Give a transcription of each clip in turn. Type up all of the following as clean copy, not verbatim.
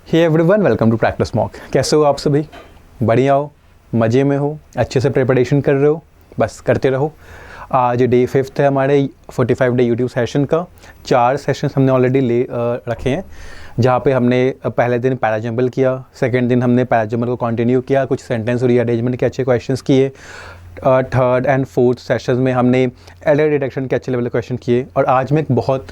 Hey everyone, welcome to practice mock. कैसे हो आप सभी? बढ़िया हो, मज़े में हो, अच्छे से प्रिपरेशन कर रहे हो? बस करते रहो। आज डे 5 है हमारे 45 डे यूट्यूब सेशन का। 4 सेशंस हमने ऑलरेडी ले रखे हैं, जहाँ पे हमने पहले दिन पैराजंबल किया, सेकंड दिन हमने पैराजंबल को कंटिन्यू किया, कुछ सेंटेंस रीअरेंजमेंट के अच्छे क्वेश्चंस किए। थर्ड एंड फोर्थ सेशंस में हमने एरर डिटेक्शन के अच्छे लेवल के क्वेश्चन किए। और आज मैं एक बहुत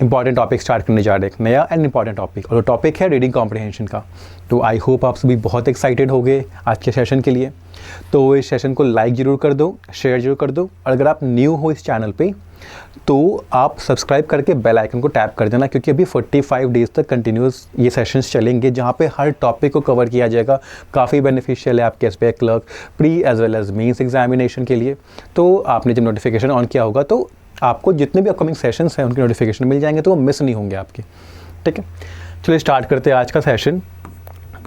इंपॉर्टेंट टॉपिक स्टार्ट करने जा रहे हैं, नया एंड इंपॉर्टेंट टॉपिक, और वो टॉपिक है रीडिंग कॉम्प्रिहेंशन का। तो आई होप आप सभी बहुत एक्साइटेड हो गए आज के सेशन के लिए। तो इस सेशन को लाइक ज़रूर कर दो, शेयर जरूर कर दो, और अगर आप न्यू हो इस चैनल पे तो आप सब्सक्राइब करके बेल आइकन को टैप कर देना, क्योंकि अभी 45 डेज़ तक कंटिन्यूस ये सेशंस चलेंगे, जहाँ पे हर टॉपिक को कवर किया जाएगा। काफ़ी बेनिफिशियल है आपके SBI clerk, pre as well as mains examination के लिए। तो आपने जब नोटिफिकेशन ऑन किया होगा तो आपको जितने भी अपकमिंग सेशंस हैं उनके नोटिफिकेशन मिल जाएंगे, तो वो मिस नहीं होंगे आपके। ठीक है, चलिए स्टार्ट करते हैं आज का सेशन।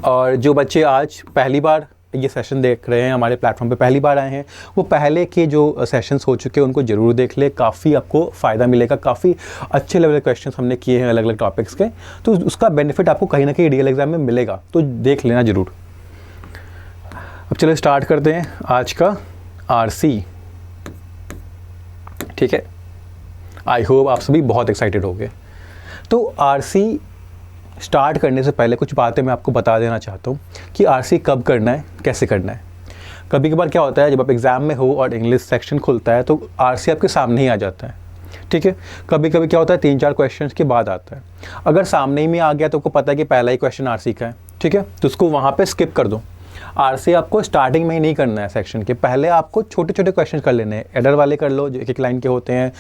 और जो बच्चे आज पहली बार ये सेशन देख रहे हैं, हमारे प्लेटफॉर्म पे पहली बार आए हैं, वो पहले के जो सेशंस हो चुके हैं उनको ज़रूर देख ले। काफ़ी आपको फ़ायदा मिलेगा, काफ़ी अच्छे लेवल के क्वेश्चंस हमने किए हैं अलग अलग टॉपिक्स के, तो उसका बेनिफिट आपको कहीं ना कहीं रियल एग्जाम में मिलेगा, तो देख लेना ज़रूर। अब चलिए स्टार्ट करते हैं आज का आरसी। ठीक है, आई होप आप सभी बहुत एक्साइटेड हो गए। तो आरसी स्टार्ट करने से पहले कुछ बातें मैं आपको बता देना चाहता हूँ कि आरसी कब करना है, कैसे करना है। कभी कभार क्या होता है, जब आप एग्ज़ाम में हो और इंग्लिश सेक्शन खुलता है तो आरसी आपके सामने ही आ जाता है। ठीक है, कभी कभी क्या होता है 3-4 क्वेश्चंस के बाद आता है। अगर सामने ही में आ गया तो आपको पता है कि पहला ही क्वेश्चन आरसी का है, ठीक है, तो उसको वहाँ पर स्किप कर दो। आरसी आपको स्टार्टिंग में ही नहीं करना है सेक्शन के, पहले आपको छोटे छोटे क्वेश्चन कर लेने हैं। एडर वाले कर लो जो एक लाइन के होते हैं,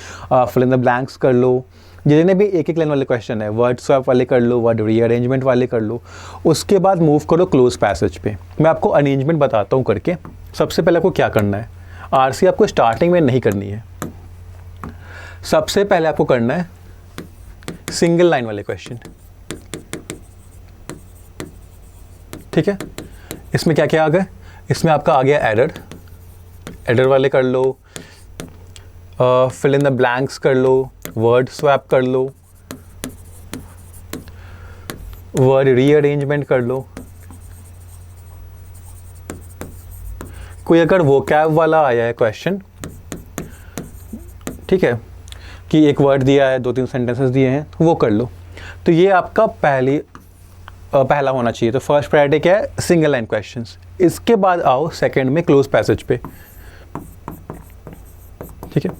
फिल इन द ब्लैंक्स कर लो, जितने भी एक लाइन वाले क्वेश्चन है, वर्ड स्वैप वाले कर लो, वर्ड रीअरेंजमेंट वाले कर लो। उसके बाद मूव करो क्लोज पैसेज पे। मैं आपको अरेंजमेंट बताता हूँ करके। सबसे पहले आपको क्या करना है, आरसी आपको स्टार्टिंग में नहीं करनी है। सबसे पहले आपको करना है सिंगल लाइन वाले क्वेश्चन। ठीक है, इसमें क्या क्या आ गया, इसमें आपका आ गया एरर वाले कर लो, फिल इन द ब्लैंक्स कर लो, वर्ड स्वैप कर लो, वर्ड रीअरेंजमेंट कर लो। कोई अगर वोकैब वाला आया है क्वेश्चन, ठीक है, कि एक वर्ड दिया है, 2-3 सेंटेंसेस दिए हैं, वो कर लो। तो ये आपका पहला होना चाहिए। तो फर्स्ट प्रायोरिटी क्या है, सिंगल लाइन क्वेश्चंस। इसके बाद आओ सेकंड में क्लोज पैसेज पे। ठीक है,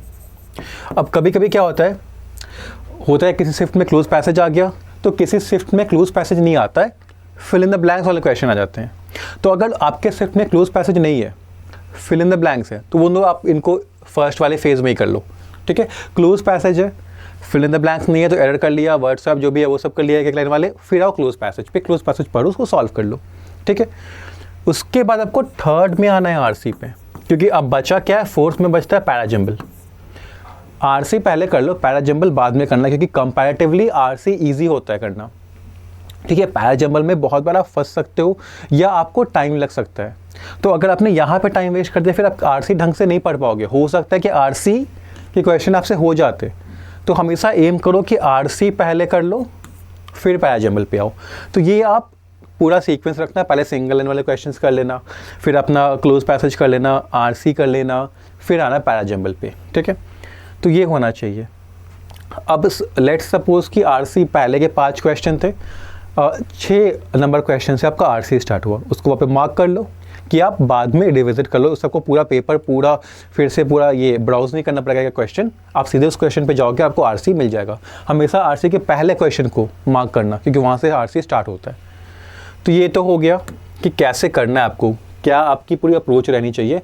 अब कभी कभी क्या होता है किसी शिफ्ट में क्लोज पैसेज आ गया, तो किसी शिफ्ट में क्लोज पैसेज नहीं आता है, फिल इन द ब्लैंक्स वाले क्वेश्चन आ जाते हैं। तो अगर आपके शिफ्ट में क्लोज पैसेज नहीं है, फिल इन द ब्लैंक्स है, तो वो दो आप इनको फर्स्ट वाले फेज में ही कर लो। ठीक है, क्लोज पैसेज है, फिल इन द ब्लैंक्स नहीं है, तो एरर कर लिया, वर्ड स्वैप जो भी है वो सब कर लिया एक लाइन वाले, फिर आओ क्लोज पैसेज पे, क्लोज पैसेज पढ़ो, उसको सॉल्व कर लो। ठीक है, उसके बाद आपको थर्ड में आना है आरसी पे, क्योंकि अब बचा क्या है, फोर्थ में बचता है पैराजंबल। आरसी पहले कर लो, पैराजंबल बाद में करना, क्योंकि कंपैरेटिवली आरसी इजी होता है करना। ठीक है, पैराजंबल में बहुत बार आप फंस सकते हो या आपको टाइम लग सकता है। तो अगर आपने यहाँ पे टाइम वेस्ट कर दिया, फिर आप आरसी ढंग से नहीं पढ़ पाओगे। हो सकता है कि आरसी के क्वेश्चन आपसे हो जाते। तो हमेशा एम करो कि आरसी पहले कर लो, फिर पैराजंबल पे आओ। तो ये आप पूरा सीक्वेंस रखना, पहले सिंगल लाइन वाले क्वेश्चंस कर लेना, फिर अपना क्लोज पैसेज कर लेना, आरसी कर लेना, फिर आना पैराजंबल पे। ठीक है, तो ये होना चाहिए। अब लेट्स सपोज कि आरसी पहले के 5 क्वेश्चन थे, 6 नंबर क्वेश्चन से आपका आरसी स्टार्ट हुआ, उसको वहाँ पे मार्क कर लो कि आप बाद में रिविजिट कर लो। सबको पूरा पेपर पूरा फिर से पूरा ये ब्राउज नहीं करना पड़ेगा क्वेश्चन, आप सीधे उस क्वेश्चन पे जाओगे, आपको आरसी मिल जाएगा। हमेशा आरसी के पहले क्वेश्चन को मार्क करना, क्योंकि वहाँ से आरसी स्टार्ट होता है। तो ये तो हो गया कि कैसे करना है आपको, क्या आपकी पूरी अप्रोच रहनी चाहिए।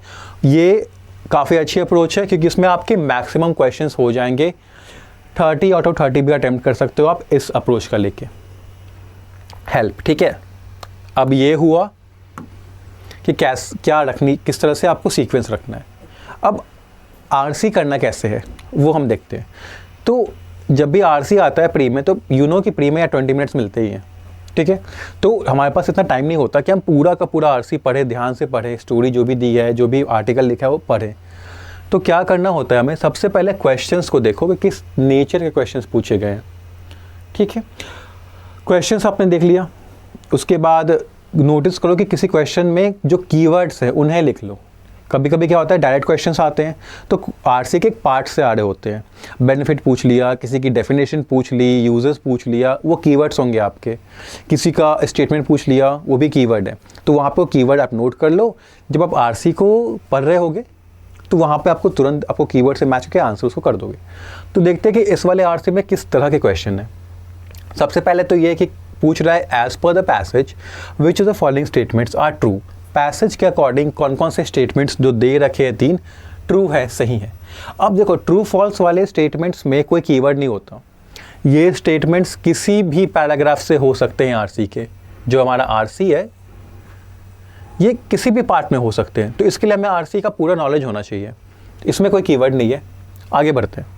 ये काफ़ी अच्छी अप्रोच है, क्योंकि इसमें आपके मैक्सिमम क्वेश्चंस हो जाएंगे। 30 आउट ऑफ 30 भी अटेम्प्ट कर सकते हो आप इस अप्रोच का लेके। हेल्प, ठीक है। अब ये हुआ कि क्या रखनी, किस तरह से आपको सीक्वेंस रखना है। अब आरसी करना कैसे है वो हम देखते हैं। तो जब भी आरसी आता है प्री में, तो कि प्री में या 20 मिनट्स मिलते ही हैं। ठीक है, तो हमारे पास इतना टाइम नहीं होता कि हम पूरा का पूरा आरसी पढ़े, ध्यान से पढ़े, स्टोरी जो भी दी है, जो भी आर्टिकल लिखा है वो पढ़े। तो क्या करना होता है हमें, सबसे पहले क्वेश्चंस को देखो कि किस नेचर के क्वेश्चंस पूछे गए हैं। ठीक है, क्वेश्चंस आपने देख लिया, उसके बाद नोटिस करो कि किसी क्वेश्चन में जो कीवर्ड्स हैं उन्हें लिख लो। कभी कभी क्या होता है डायरेक्ट क्वेश्चंस आते हैं तो आरसी के एक पार्ट से आ रहे होते हैं, बेनिफिट पूछ लिया, किसी की डेफिनेशन पूछ ली, यूजर्स पूछ लिया, वो कीवर्ड्स होंगे आपके, किसी का स्टेटमेंट पूछ लिया, वो भी कीवर्ड है। तो वहाँ पे वो कीवर्ड आप नोट कर लो, जब आप आरसी को पढ़ रहे होगे तो वहाँ पे आपको तुरंत आपको कीवर्ड से मैच करके आंसर उसको कर दोगे। तो देखते हैं कि इस वाले आरसी में किस तरह के क्वेश्चन है। सबसे पहले तो ये है कि पूछ रहा है as per the passage which of the following statements are true. Passage के अकॉर्डिंग कौन कौन से स्टेटमेंट्स जो दे रखे हैं 3 ट्रू है, सही है। अब देखो ट्रू फॉल्स वाले स्टेटमेंट्स में कोई कीवर्ड नहीं होता। ये स्टेटमेंट्स किसी भी पैराग्राफ से हो सकते हैं आरसी के। जो हमारा आरसी है ये किसी भी पार्ट में हो सकते हैं, तो इसके लिए हमें आरसी का पूरा नॉलेज होना चाहिए। इसमें कोई कीवर्ड नहीं है। आगे बढ़ते हैं।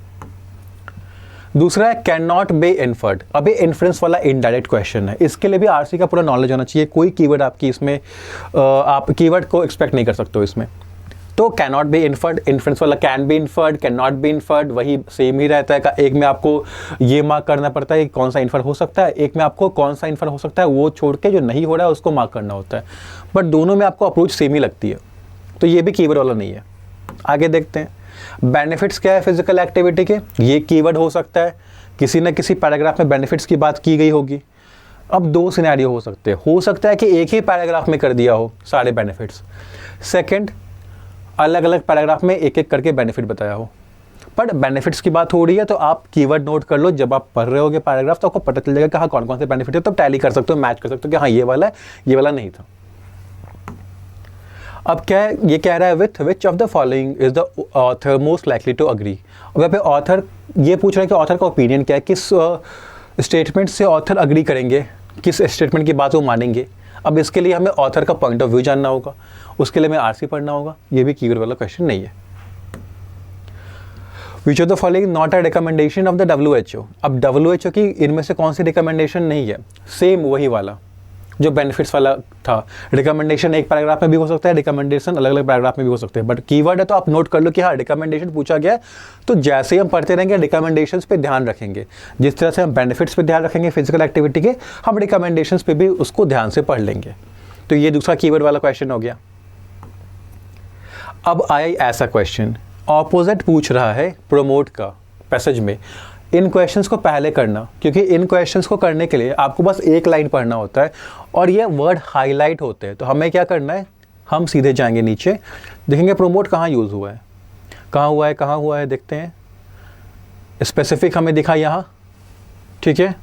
दूसरा है कैन नॉट बी इन्फर्ड। अब ये इन्फ्रेंस वाला इनडायरेक्ट क्वेश्चन है, इसके लिए भी आरसी का पूरा नॉलेज होना चाहिए। कोई कीवर्ड आपकी इसमें आप कीवर्ड को एक्सपेक्ट नहीं कर सकते हो इसमें। तो can not be inferred, inference वाला can be inferred, can not be inferred, वही सेम ही रहता है। एक में आपको ये मार्क करना पड़ता है कि कौन सा इन्फर हो सकता है, एक में आपको कौन सा इन्फर हो सकता है वो छोड़ के जो नहीं हो रहा है उसको मार्क करना होता है। बट दोनों में आपको अप्रोच सेम ही लगती है, तो ये भी कीवर्ड वाला नहीं है। आगे देखते हैं। बेनिफिट्स क्या है फिजिकल एक्टिविटी के, ये कीवर्ड हो सकता है। किसी न किसी पैराग्राफ में बेनिफिट्स की बात की गई होगी। अब 2 सिनेरियो हो सकते हैं। हो सकता है कि एक ही पैराग्राफ में कर दिया हो सारे बेनिफिट्स। सेकंड, अलग अलग पैराग्राफ में एक एक करके बेनिफिट बताया हो। पर बेनिफिट्स की बात हो रही है तो आप कीवर्ड नोट कर लो। जब आप पढ़ रहे होगे पैराग्राफ तो आपको पता चल जाएगा कि हाँ कौन कौन से बेनिफिट है, तो टैली कर सकते हो, मैच कर सकते हो कि हाँ ये वाला है, ये वाला नहीं था। अब क्या है, ये कह रहा है with which of the following is the author most likely to agree. अब यहाँ पे ऑथर ये पूछ रहा है कि ऑथर का ओपिनियन क्या है, किस स्टेटमेंट से ऑथर अग्री करेंगे, किस स्टेटमेंट की बात वो मानेंगे। अब इसके लिए हमें ऑथर का पॉइंट ऑफ व्यू जानना होगा, उसके लिए हमें आरसी पढ़ना होगा। ये भी कीवर्ड वाला क्वेश्चन नहीं है। विच of the following not a recommendation of the WHO। अब WHO की इनमें से कौन सी रिकमेंडेशन नहीं है, सेम वही वाला जो बेनिफिट्स वाला था। रिकमेंडेशन एक पैराग्राफ में भी हो सकता है, रिकमेंडेशन अलग अलग पैराग्राफ में भी हो सकते हैं, बट कीवर्ड है तो आप नोट कर लो कि हाँ रिकमेंडेशन पूछा गया है। तो जैसे ही हम पढ़ते रहेंगे रिकमेंडेशंस पे ध्यान रखेंगे, जिस तरह से हम बेनिफिट्स पे ध्यान रखेंगे फिजिकल एक्टिविटी के, हम रिकमेंडेशंस पे भी उसको ध्यान से पढ़ लेंगे। तो ये दूसरा कीवर्ड वाला क्वेश्चन हो गया। अब आया ऐसा क्वेश्चन, ऑपोजिट पूछ रहा है प्रमोट का पैसेज में। इन क्वेश्चंस को पहले करना, क्योंकि इन क्वेश्चंस को करने के लिए आपको बस एक लाइन पढ़ना होता है और ये वर्ड हाईलाइट होते हैं। तो हमें क्या करना है, हम सीधे जाएंगे नीचे, देखेंगे प्रमोट कहाँ यूज़ हुआ है, कहाँ हुआ है, कहाँ हुआ है, देखते हैं। स्पेसिफिक हमें दिखा यहाँ, ठीक है।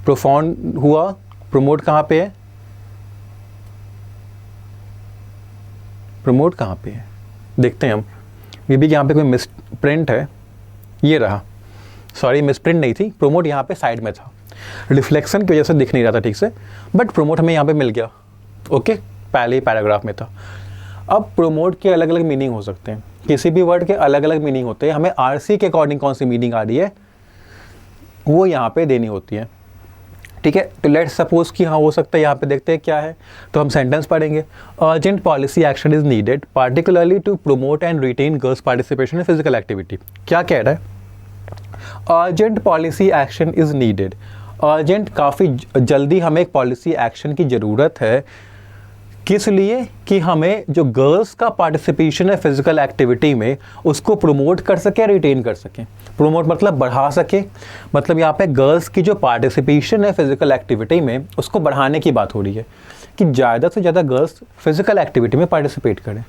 प्रोफाउंड हुआ, प्रमोट कहाँ पे है, प्रमोट कहाँ पे है देखते हैं हम। मे बी यहाँ पे कोई मिसप्रिंट है, ये रहा, सॉरी मिसप्रिंट नहीं थी, प्रोमोट यहाँ पे साइड में था, रिफ्लेक्शन की वजह से दिख नहीं रहा था ठीक से, बट प्रोमोट हमें यहाँ पे मिल गया। ओके, पहले ही पैराग्राफ में था। अब प्रोमोट के अलग अलग मीनिंग हो सकते हैं, किसी भी वर्ड के अलग अलग मीनिंग होते हैं। हमें आरसी के अकॉर्डिंग कौन सी मीनिंग आ रही है वो यहाँ पे देनी होती है, ठीक है। तो लेट्स सपोज कि हाँ हो सकता है, यहाँ पे देखते हैं क्या है। तो हम सेंटेंस पढ़ेंगे, urgent policy action is needed particularly to promote and retain girls participation in physical activity. क्या कह रहा है, urgent policy action is needed. Urgent काफ़ी जल्दी हमें एक पॉलिसी एक्शन की ज़रूरत है, किस लिए कि हमें जो गर्ल्स का पार्टिसिपेशन है फिजिकल एक्टिविटी में उसको प्रमोट कर सके, रिटेन कर सके। प्रमोट मतलब बढ़ा सके, मतलब यहाँ पे गर्ल्स की जो पार्टिसिपेशन है फिजिकल एक्टिविटी में उसको बढ़ाने की बात हो रही है कि ज़्यादा से ज़्यादा गर्ल्स फिजिकल एक्टिविटी में पार्टिसिपेट करें।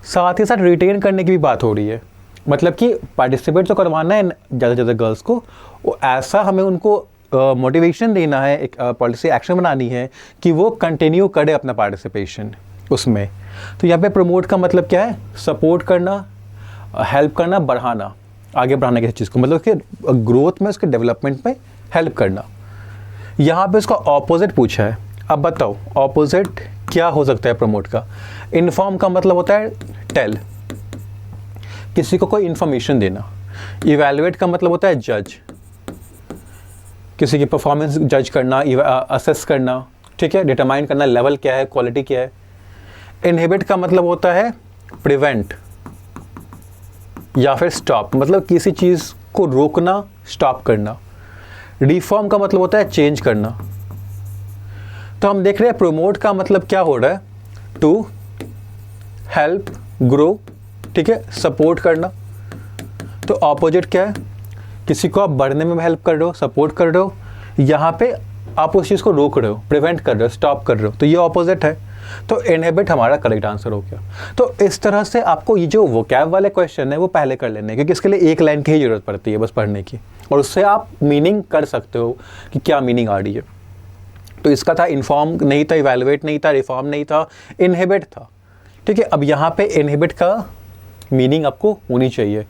साथ ही साथ रिटेन करने की भी बात हो रही है, मतलब कि पार्टिसिपेट तो करवाना है ज़्यादा से ज़्यादा गर्ल्स को, वो ऐसा हमें उनको मोटिवेशन देना है, एक पॉलिसी एक्शन बनानी है कि वो कंटिन्यू करे अपना पार्टिसिपेशन उसमें। तो यहाँ पे प्रमोट का मतलब क्या है, सपोर्ट करना, हेल्प करना, बढ़ाना, आगे बढ़ाने किसी चीज़ को, मतलब कि ग्रोथ में उसके डेवलपमेंट में हेल्प करना। यहाँ पे उसका ऑपोजिट पूछा है। अब बताओ ऑपोजिट क्या हो सकता है प्रमोट का। इन्फॉर्म का मतलब होता है टेल, किसी को कोई इन्फॉर्मेशन देना। इवैल्यूएट का मतलब होता है जज, किसी की परफॉर्मेंस जज करना, असेस करना, ठीक है, डिटरमाइन करना लेवल क्या है, क्वालिटी क्या है। इनहिबिट का मतलब होता है प्रिवेंट या फिर स्टॉप, मतलब किसी चीज़ को रोकना, स्टॉप करना। रिफॉर्म का मतलब होता है चेंज करना। तो हम देख रहे हैं प्रोमोट का मतलब क्या हो रहा है, टू हेल्प ग्रो, ठीक है, सपोर्ट करना। तो ऑपोजिट क्या है, किसी को आप बढ़ने में हेल्प कर रहे हो, सपोर्ट कर रहे हो, यहाँ पे आप उस चीज़ को रोक रहे हो, प्रिवेंट कर रहे हो, स्टॉप कर रहे हो, तो ये ऑपोजिट है। तो इनहिबिट हमारा करेक्ट आंसर हो गया। तो इस तरह से आपको ये जो वोकैब वाले क्वेश्चन है वो पहले कर लेने हैं, क्योंकि इसके लिए एक लाइन की ही जरूरत पड़ती है बस पढ़ने की, और उससे आप मीनिंग कर सकते हो कि क्या मीनिंग आ रही है। तो इसका था इन्फॉर्म नहीं था, इवेलुएट नहीं था, रिफॉर्म नहीं था, इनहिबिट था, ठीक है। अब यहाँ पे इनहिबिट का मीनिंग आपको होनी चाहिए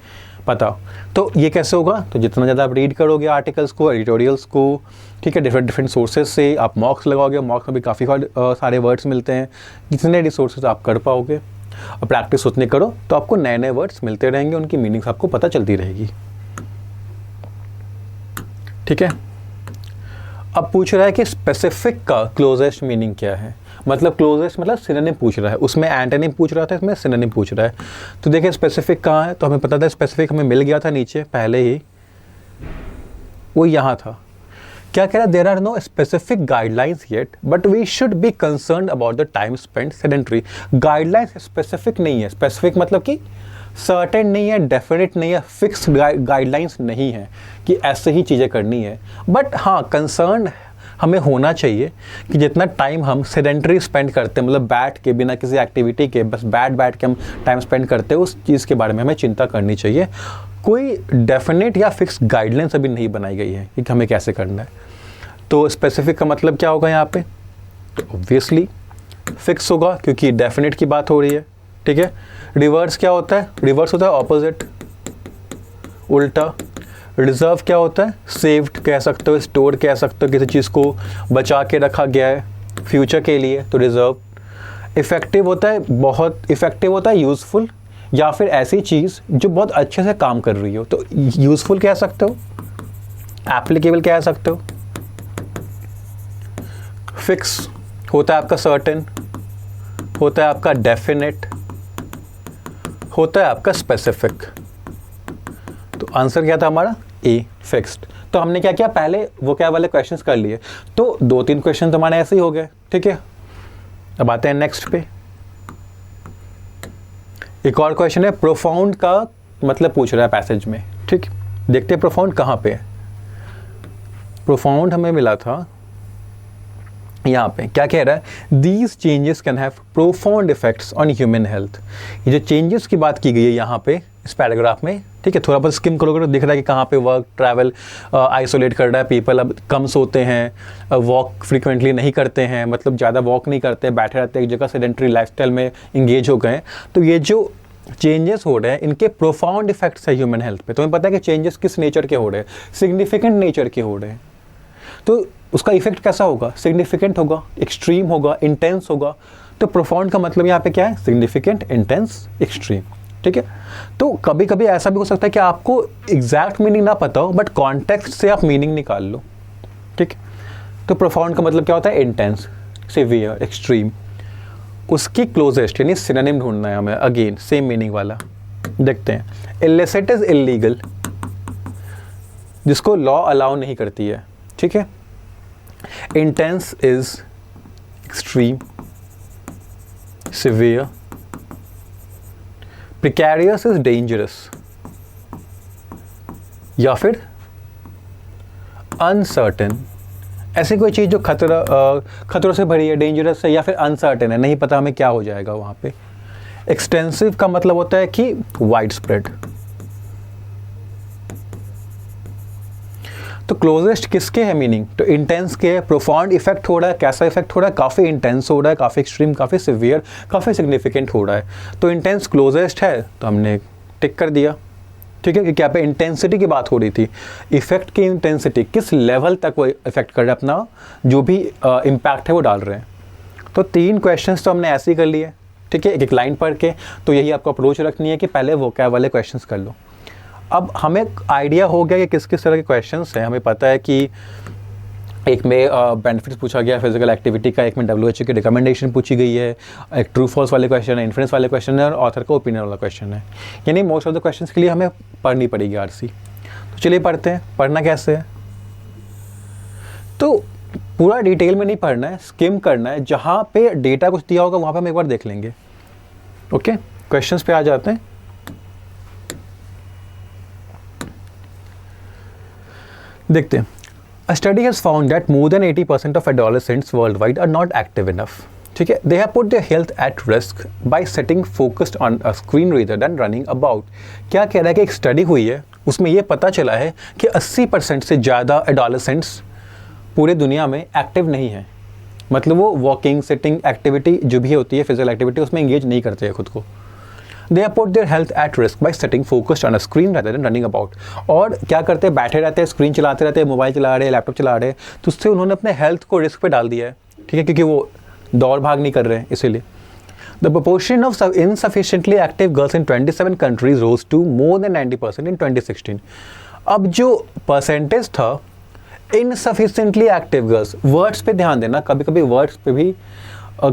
पता। तो ये कैसे होगा, तो जितना ज़्यादा आप रीड करोगे आर्टिकल्स को, एडिटोरियल्स को, ठीक है, डिफरेंट सोर्सेज से आप मॉक्स लगाओगे, मॉक्स में भी काफ़ी सारे वर्ड्स मिलते हैं, जितने रिसोर्सेज आप कर पाओगे और प्रैक्टिस उतने करो तो आपको नए नए वर्ड्स मिलते रहेंगे, उनकी मीनिंग्स आपको पता चलती रहेगी, ठीक है। अब पूछ रहा है कि स्पेसिफिक का क्लोजेस्ट मीनिंग क्या है, मतलब क्लोजेस्ट मतलब सिनोनिम पूछ रहा है, उसमें एंटोनिम पूछ रहा था, इसमें सिनोनिम पूछ रहा है। तो देखिए स्पेसिफिक कहाँ है, तो हमें पता था स्पेसिफिक हमें मिल गया था नीचे पहले ही, वो यहाँ था। क्या कह रहा है, there are no specific guidelines yet but we should be concern about the time spent sedentary. Guidelines specific नहीं है, स्पेसिफिक मतलब कि सर्टेन नहीं है, डेफिनेट नहीं है, फिक्स गाइडलाइंस नहीं है कि ऐसे ही चीज़ें करनी है, बट हाँ कंसर्न हमें होना चाहिए कि जितना टाइम हम सेडेंटरी स्पेंड करते हैं, मतलब बैठ के बिना किसी एक्टिविटी के बस बैठ के हम टाइम स्पेंड करते हैं, उस चीज़ के बारे में हमें चिंता करनी चाहिए। कोई डेफिनेट या फिक्स गाइडलाइंस अभी नहीं बनाई गई है कि हमें कैसे करना है। तो स्पेसिफिक का मतलब क्या होगा यहाँ पे, तो ऑब्वियसली फिक्स होगा क्योंकि डेफिनेट की बात हो रही है, ठीक है। रिवर्स क्या होता है, रिवर्स होता है ऑपोजिट, उल्टा। रिजर्व क्या होता है, सेव्ड कह सकते हो, स्टोर कह सकते हो, किसी चीज़ को बचा के रखा गया है फ्यूचर के लिए, तो रिजर्व। इफ़ेक्टिव होता है, बहुत इफ़ेक्टिव होता है यूज़फुल, या फिर ऐसी चीज़ जो बहुत अच्छे से काम कर रही हो, तो यूज़फुल कह सकते हो, एप्लीकेबल कह सकते हो। फिक्स होता है आपका सर्टेन, होता है आपका डेफिनेट, होता है आपका स्पेसिफिक। तो आंसर क्या था हमारा, ए फिक्स्ड। तो हमने क्या किया, पहले वो क्या वाले क्वेश्चंस कर लिए, तो 2-3 क्वेश्चन हमारे ऐसे ही हो गए, ठीक है। अब आते हैं नेक्स्ट पे। एक और क्वेश्चन है, प्रोफाउंड का मतलब पूछ रहा है पैसेज में, ठीक। देखते हैं प्रोफाउंड कहाँ पे है। प्रोफाउंड हमें मिला था यहाँ पे, क्या कह रहा है, these changes can have profound effects on human health. ये जो चेंजेस की बात की गई है यहाँ पे इस पैराग्राफ में, ठीक है, थोड़ा बहुत स्किम करोगे तो दिख रहा है कि कहाँ पे वर्क ट्रैवल आइसोलेट कर रहा है, पीपल अब कम सोते हैं, वॉक फ्रीक्वेंटली नहीं करते हैं, मतलब ज़्यादा वॉक नहीं करते, बैठे रहते हैं एक जगह, सेडेंटरी लाइफस्टाइल में इंगेज हो गए। तो ये जो चेंजेस हो रहे हैं इनके प्रोफाउंड इफेक्ट्स है ह्यूमन हेल्थ पे। तुम्हें पता है कि चेंजेस किस नेचर के हो रहे हैं, सिग्निफिकेंट नेचर के हो रहे हैं, तो उसका इफेक्ट कैसा होगा, सिग्निफिकेंट होगा, एक्सट्रीम होगा, इंटेंस होगा। तो प्रोफाउंड का मतलब यहाँ पे क्या है, सिग्निफिकेंट, इंटेंस, एक्सट्रीम, ठीक है। तो कभी कभी ऐसा भी हो सकता है कि आपको एग्जैक्ट मीनिंग ना पता हो बट कॉन्टेक्स्ट से आप मीनिंग निकाल लो, ठीक। तो प्रोफाउंड का मतलब क्या होता है, इंटेंस, सिवियर, एक्सट्रीम। उसकी क्लोजेस्ट यानी सिनोनिम ढूंढना है हमें, अगेन सेम मीनिंग वाला। देखते हैं, इलिसिट इज इलीगल, जिसको लॉ अलाउ नहीं करती है, ठीक है। Intense is extreme, severe. Precarious is dangerous, या फिर अनसर्टेन, ऐसी कोई चीज़ जो खतरों से भरी है, डेंजरस है, या फिर अनसर्टेन है, नहीं पता हमें क्या हो जाएगा वहाँ पे। एक्सटेंसिव का मतलब होता है कि वाइड स्प्रेड। तो क्लोजेस्ट किसके है मीनिंग, तो इंटेंस के है। प्रोफाउंड इफेक्ट हो रहा है, कैसा इफेक्ट हो रहा है, काफ़ी इंटेंस हो रहा है, काफ़ी एक्सट्रीम, काफ़ी सिवियर, काफ़ी सिग्निफिकेंट हो रहा है। तो इंटेंस क्लोजेस्ट है, तो हमने टिक कर दिया, ठीक है, क्योंकि यहाँ पे इंटेंसिटी की बात हो रही थी। इफेक्ट की इंटेंसिटी किस लेवल तक वो इफेक्ट कर रहा है, अपना जो भी इम्पैक्ट है वो डाल रहे हैं। तो 3 क्वेश्चंस तो हमने ऐसे ही कर लिए, ठीक है, एक एक लाइन पढ़ के। तो यही आपको अप्रोच रखनी है कि पहले वोकैब वाले क्वेश्चंस कर लो। अब हमें आइडिया हो गया कि किस किस तरह के क्वेश्चंस हैं। हमें पता है कि एक में बेनिफिट्स पूछा गया फिजिकल एक्टिविटी का, एक में WHO की रिकमेंडेशन पूछी गई है, एक ट्रू फॉल्स वाले क्वेश्चन है, इन्फ्रेंस वाले क्वेश्चन है, और ऑथर का ओपिनियन वाला क्वेश्चन है। यानी मोस्ट ऑफ द क्वेश्चंस के लिए हमें पढ़नी पड़ेगी आरसी। तो चलिए पढ़ते हैं। पढ़ना कैसे है, तो पूरा डिटेल में नहीं पढ़ना है, स्किम करना है, जहाँ पे डेटा कुछ दिया होगा वहाँ पे हम एक बार देख लेंगे। ओके, क्वेश्चंस पे आ जाते हैं। देखते हैं। A study has found that more than 80% of adolescents worldwide are not active enough. ठीक है, they have put their health at risk by sitting focused on a screen rather than running about. क्या कह रहा है कि एक study हुई है, उसमें ये पता चला है कि 80% से ज़्यादा adolescents पूरे दुनिया में एक्टिव नहीं है। मतलब वो वॉकिंग, सिटिंग एक्टिविटी जो भी होती है, फिजिकल एक्टिविटी, उसमें एंगेज नहीं करते हैं खुद को। They have put their health at risk by sitting focused on a screen rather than running about. और क्या करते हैं, बैठे रहते हैं, स्क्रीन चलाते रहते हैं, मोबाइल चला रहे हैं, लैपटॉप चला रहे हैं, तो उससे उन्होंने अपने हेल्थ को रिस्क पे डाल दिया है। ठीक है, क्योंकि वो दौड़ भाग नहीं कर रहे हैं, इसीलिए। The proportion of insufficiently active girls in 27 countries rose to more than 90% in 2016. अब जो परसेंटेज था insufficiently active girls, वर्ड्स पे ध्यान देना, कभी कभी वर्ड्स पे भी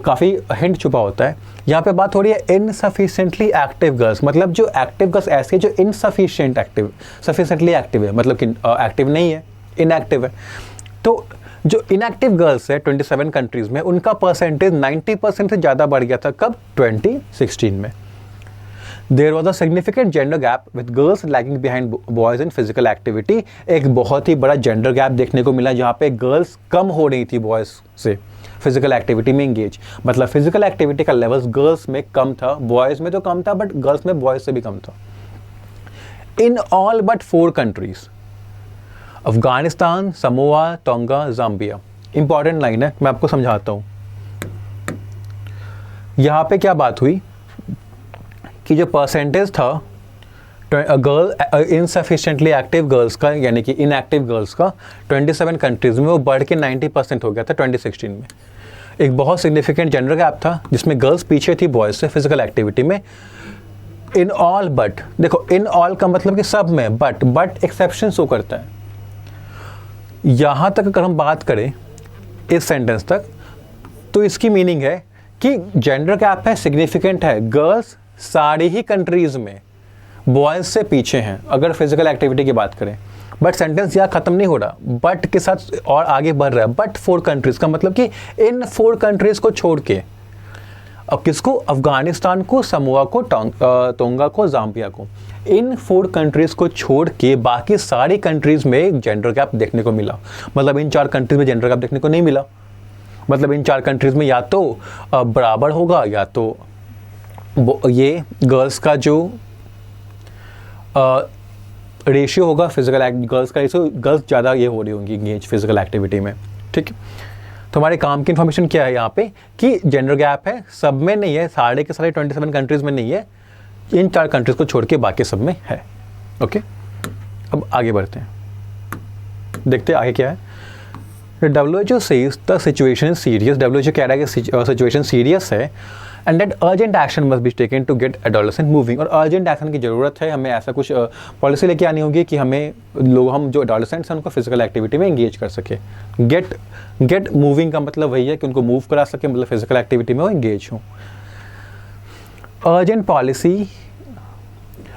काफ़ी हिंट छुपा होता है। यहाँ पे बात हो रही है इनसफिशिएंटली एक्टिव गर्ल्स, मतलब जो एक्टिव गर्ल्स ऐसी है जो इनसफिशिएंट एक्टिव, सफिशिएंटली एक्टिव है, मतलब कि एक्टिव नहीं है, इनएक्टिव है। तो जो इनएक्टिव गर्ल्स है 27 कंट्रीज़ में, उनका परसेंटेज 90% से ज़्यादा बढ़ गया था। कब? 2016 में। There was a significant gender gap with girls lagging behind boys in physical activity. एक बहुत ही बड़ा जेंडर गैप देखने को मिला, जहाँ पे गर्ल्स कम हो रही थी बॉयज़ से फिजिकल एक्टिविटी में एंगेज। मतलब फिजिकल एक्टिविटी का लेवल्स गर्ल्स में कम था, बॉयज़ में तो कम था, बट गर्ल्स में बॉयज़ से भी कम था। In all but 4 countries, Afghanistan, Samoa, tonga, Zambia. Important line है, मैं आपको समझाता हूँ। यहाँ पे क्या बात हुई कि जो परसेंटेज था गर्ल इनसफिशिएंटली एक्टिव गर्ल्स का, यानी कि इनएक्टिव गर्ल्स का 27 कंट्रीज़ में, वो बढ़ के 90% हो गया था 2016 में। एक बहुत सिग्निफिकेंट जेंडर गैप था जिसमें गर्ल्स पीछे थी बॉयज़ से फिजिकल एक्टिविटी में। इन ऑल बट, देखो इन ऑल का मतलब कि सब में, बट एक्सेप्शन शो करता है। यहाँ तक अगर हम बात करें इस सेंटेंस तक, तो इसकी मीनिंग है कि जेंडर गैप है, सिग्निफिकेंट है, गर्ल्स सारी ही कंट्रीज़ में बॉयज़ से पीछे हैं अगर फिजिकल एक्टिविटी की बात करें। बट सेंटेंस यहाँ ख़त्म नहीं हो रहा, बट के साथ और आगे बढ़ रहा है। बट 4 कंट्रीज़ का मतलब कि इन 4 कंट्रीज़ को छोड़ के, अब किसको? अफगानिस्तान को, समोआ को, टोंगा को, जाम्बिया को, इन 4 कंट्रीज़ को छोड़ के बाकी सारी कंट्रीज़ में जेंडर गैप देखने को मिला। मतलब इन 4 कंट्रीज़ में जेंडर गैप देखने को नहीं मिला। मतलब इन 4 कंट्रीज़ में या तो बराबर होगा, या तो ये गर्ल्स का जो रेशियो होगा, फिजिकल गर्ल्स का रेशियो, गर्ल्स ज़्यादा ये हो रही होंगी इंगेज फिजिकल एक्टिविटी में। ठीक है, तो हमारे काम की इन्फॉर्मेशन क्या है यहाँ पे कि जेंडर गैप है, सब में नहीं है, सारे के सारे 27 कंट्रीज़ में नहीं है, इन 4 कंट्रीज़ को छोड़ के बाकी सब में है। ओके, अब आगे बढ़ते हैं, देखते हैं आगे क्या है। WHO says the situation is serious. WHO कह रहा है कि सिचुएशन सीरियस है, and that urgent action must be taken to get adolescent moving. और अर्जेंट एक्शन की ज़रूरत है, हमें ऐसा कुछ पॉलिसी लेके आनी होगी कि हमें हम जो एडोलेसेंट्स हैं उनको फिजिकल एक्टिविटी में एंगेज कर सके। गेट मूविंग का मतलब वही है कि उनको मूव करा सके, मतलब फिजिकल एक्टिविटी में वो एंगेज हों। Urgent policy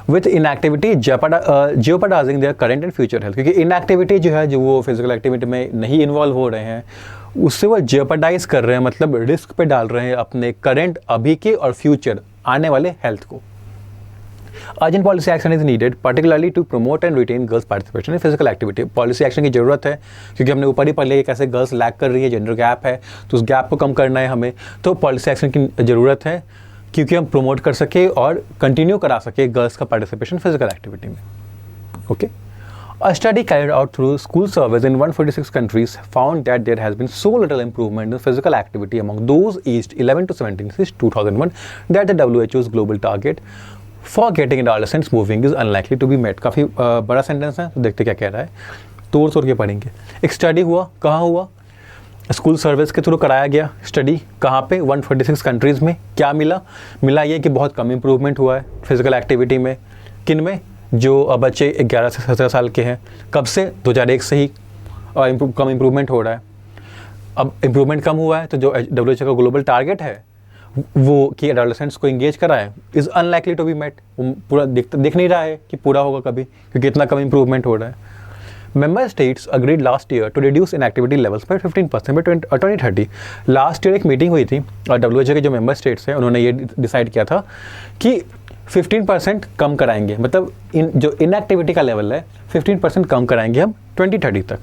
with inactivity jeopardising their current and future health, क्योंकि इनएक्टिविटी जो है, जो वो फिजिकल एक्टिविटी में नहीं इन्वॉल्व हो रहे हैं, उससे वो जेओपार्डाइज कर रहे हैं, मतलब रिस्क पे डाल रहे हैं अपने करंट, अभी के और फ्यूचर आने वाले हेल्थ को। Urgent policy action is needed particularly to promote and retain girls participation in physical activity. Policy action की जरूरत है क्योंकि हमने ऊपर ही पढ़ लिया कैसे गर्ल्स लैग कर रही है, जेंडर गैप है, तो उस गैप को कम करना है हमें, तो पॉलिसी एक्शन की ज़रूरत है क्योंकि हम प्रमोट कर सके और कंटिन्यू करा सके गर्ल्स का पार्टिसिपेशन फिजिकल एक्टिविटी में। Okay, A study carried out through school surveys in 146 countries found that there has been so little improvement in physical activity among those aged 11 to 17 since 2001 that the WHO's global target for getting adolescents moving is unlikely to be met. काफ़ी बड़ा sentence है, तो देखते क्या कह रहा है, तोड़ के पढ़ेंगे। एक स्टडी हुआ, कहाँ हुआ? स्कूल सर्विस के थ्रू कराया गया स्टडी, कहाँ पे? 146 कंट्रीज़ में। क्या मिला ये कि बहुत कम इम्प्रूवमेंट हुआ है फिजिकल एक्टिविटी में। किन में? जो बच्चे 11 से 17 साल के हैं। कब से? 2001 से ही कम इम्प्रूवमेंट हो रहा है। अब इम्प्रूवमेंट कम हुआ है तो जो WHO का ग्लोबल टारगेट है वो कि एडोलेसेंट्स को इंगेज कराए is unlikely to be met. पूरा दिख नहीं रहा है कि पूरा होगा कभी, क्योंकि इतना कम इम्प्रूवमेंट हो रहा है। Member states agreed last year to reduce inactivity levels by 15% by 2030। Last year एक मीटिंग हुई थी और WHO के जो मेंबर स्टेट्स हैं उन्होंने ये डिसाइड किया था कि 15% कम कराएंगे, मतलब जो इनएक्टिविटी का लेवल है 15% कम कराएंगे हम 2030 तक।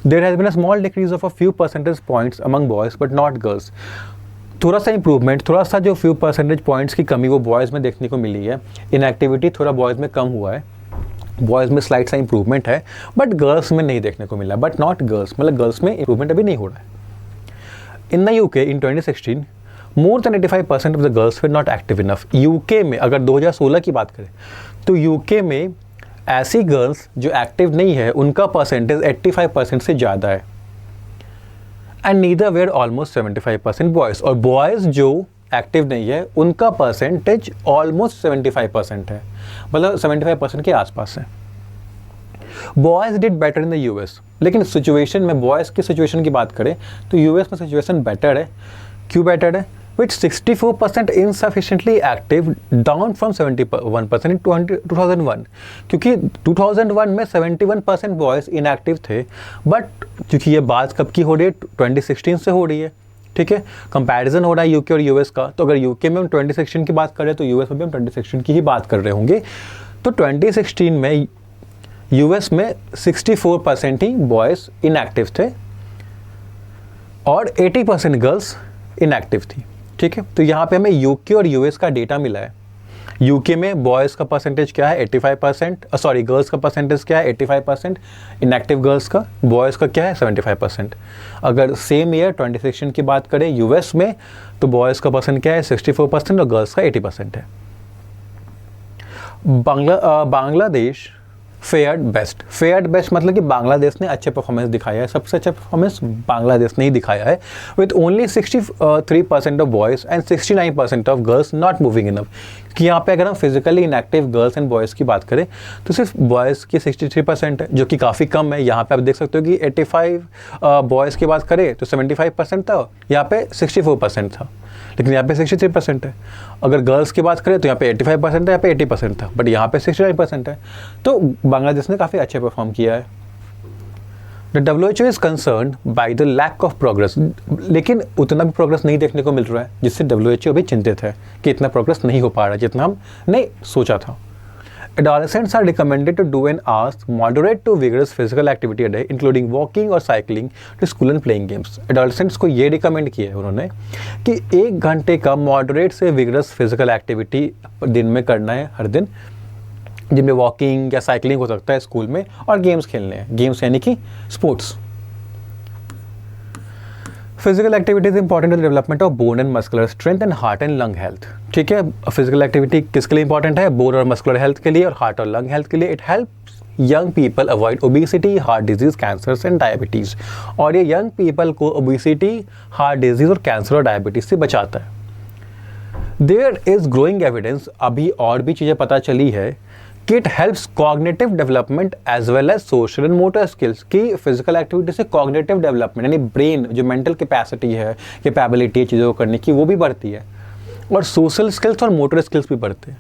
There has been a small decrease of a few percentage points among boys but not girls. थोड़ा सा इंप्रूवमेंट, थोड़ा सा जो फ्यू परसेंटेज पॉइंट्स की कमी वो बॉयज़ में देखने को मिली है। इनएक्टिविटी थोड़ा बॉयज़ में कम हुआ है, बॉयज़ में स्लाइट सा इंप्रूवमेंट है, बट गर्ल्स में नहीं देखने को मिला, बट नॉट गर्ल्स, मतलब गर्ल्स में इंप्रूवमेंट अभी नहीं हो रहा है। In the UK in 2016 more than 85% of the girls were not active enough. UK में अगर 2016 की बात करें तो यूके में ऐसी गर्ल्स जो एक्टिव नहीं है उनका परसेंटेज 85% से ज़्यादा है। And neither were almost 75% boys, और बॉयज़ जो एक्टिव नहीं है उनका परसेंटेज ऑलमोस्ट 75% है, मतलब 75% के आसपास है। Boys did better in the US, लेकिन सिचुएशन में बॉयज़ की सिचुएशन की बात करें तो यूएस में सिचुएशन बेटर है। क्यों बेटर है? विच 64% इनसफिशिएंटली एक्टिव, डाउन फ्रॉम 71% इन 2001। क्योंकि 2001 में 71% बॉयज़ इनएक्टिव थे, बट क्योंकि ये बात कब की हो रही है, 2016 से हो रही है, ठीक है, कंपैरिजन हो रहा है यूके और यूएस का। तो अगर यूके में हम 2016 की बात करें तो यूएस में भी हम 2016 की ही बात कर रहे होंगे। तो 2016 में यूएस में 64% ही बॉयज़ इनएक्टिव थे और 80% गर्ल्स इनएक्टिव थी, ठीक है। तो यहाँ पे हमें यूके और यूएस का डेटा मिला है। यूके में बॉयज़ का परसेंटेज क्या है 85%, सॉरी गर्ल्स का परसेंटेज क्या है 85%, इनएक्टिव गर्ल्स का, बॉयज़ का क्या है 75%। अगर सेम ईयर 2016 की बात करें यूएस में तो बॉयज़ का परसेंट क्या है 64% और गर्ल्स का 80% है। बांग्लादेश फेयर्ड बेस्ट मतलब कि बांग्लादेश ने अच्छे परफॉर्मेंस दिखाया है, सबसे अच्छा परफॉर्मेंस बांग्लादेश ने ही दिखाया है, with only 63% of boys and 69% of girls not moving enough. कि यहाँ पे अगर हम physically inactive girls and boys की बात करें तो सिर्फ बॉयज़ की 63% है, जो कि काफ़ी कम है। यहाँ पे आप देख सकते हो कि 85 बॉयज़ की बात करें तो 75% था, यहाँ पे 64% था, लेकिन यहाँ पे 63% है। अगर गर्ल्स की बात करें तो यहाँ पे 85% है, यहाँ पे 80% था, बट यहाँ पे 69% है। तो बांग्लादेश ने काफ़ी अच्छे परफॉर्म किया है। The WHO is concern by the lack of progress, लेकिन उतना भी प्रोग्रेस नहीं देखने को मिल रहा है, जिससे WHO भी चिंतित है कि इतना प्रोग्रेस नहीं हो पा रहा जितना हमने सोचा था। Adolescents are recommended to do an hour's moderate to vigorous physical activity a day, including walking or cycling to school and playing games. Adolescents को ये रिकमेंड किया है उन्होंने कि 1 घंटे का मॉडरेट से विगरस फिजिकल एक्टिविटी दिन में करना है हर दिन, जिनमें वॉकिंग या साइकिलिंग हो सकता है स्कूल में, और गेम्स खेलने हैं, गेम्स यानी कि sports. Physical activity is important in development of bone and muscular strength and heart and lung health, ठीक है। फिजिकल एक्टिविटी किसके लिए इंपॉर्टेंट है? बोन और मस्कुलर हेल्थ के लिए और हार्ट और लंग हेल्थ के लिए। It helps young people avoid obesity, heart disease, cancer and diabetes, और ये यंग पीपल को ओबेसिटी, हार्ट डिजीज और कैंसर और डायबिटीज़ से बचाता है। देयर इज ग्रोइंग एविडेंस, अभी और भी चीज़ें पता चली है कि it helps cognitive development as well as social and motor skills, की फिजिकल एक्टिविटी से कॉग्निटिव डेवलपमेंट यानी ब्रेन जो मेंटल कैपेसिटी है, कैपेबिलिटी है चीज़ों को करने की, वो भी बढ़ती है, और सोशल स्किल्स और मोटर स्किल्स भी बढ़ते हैं।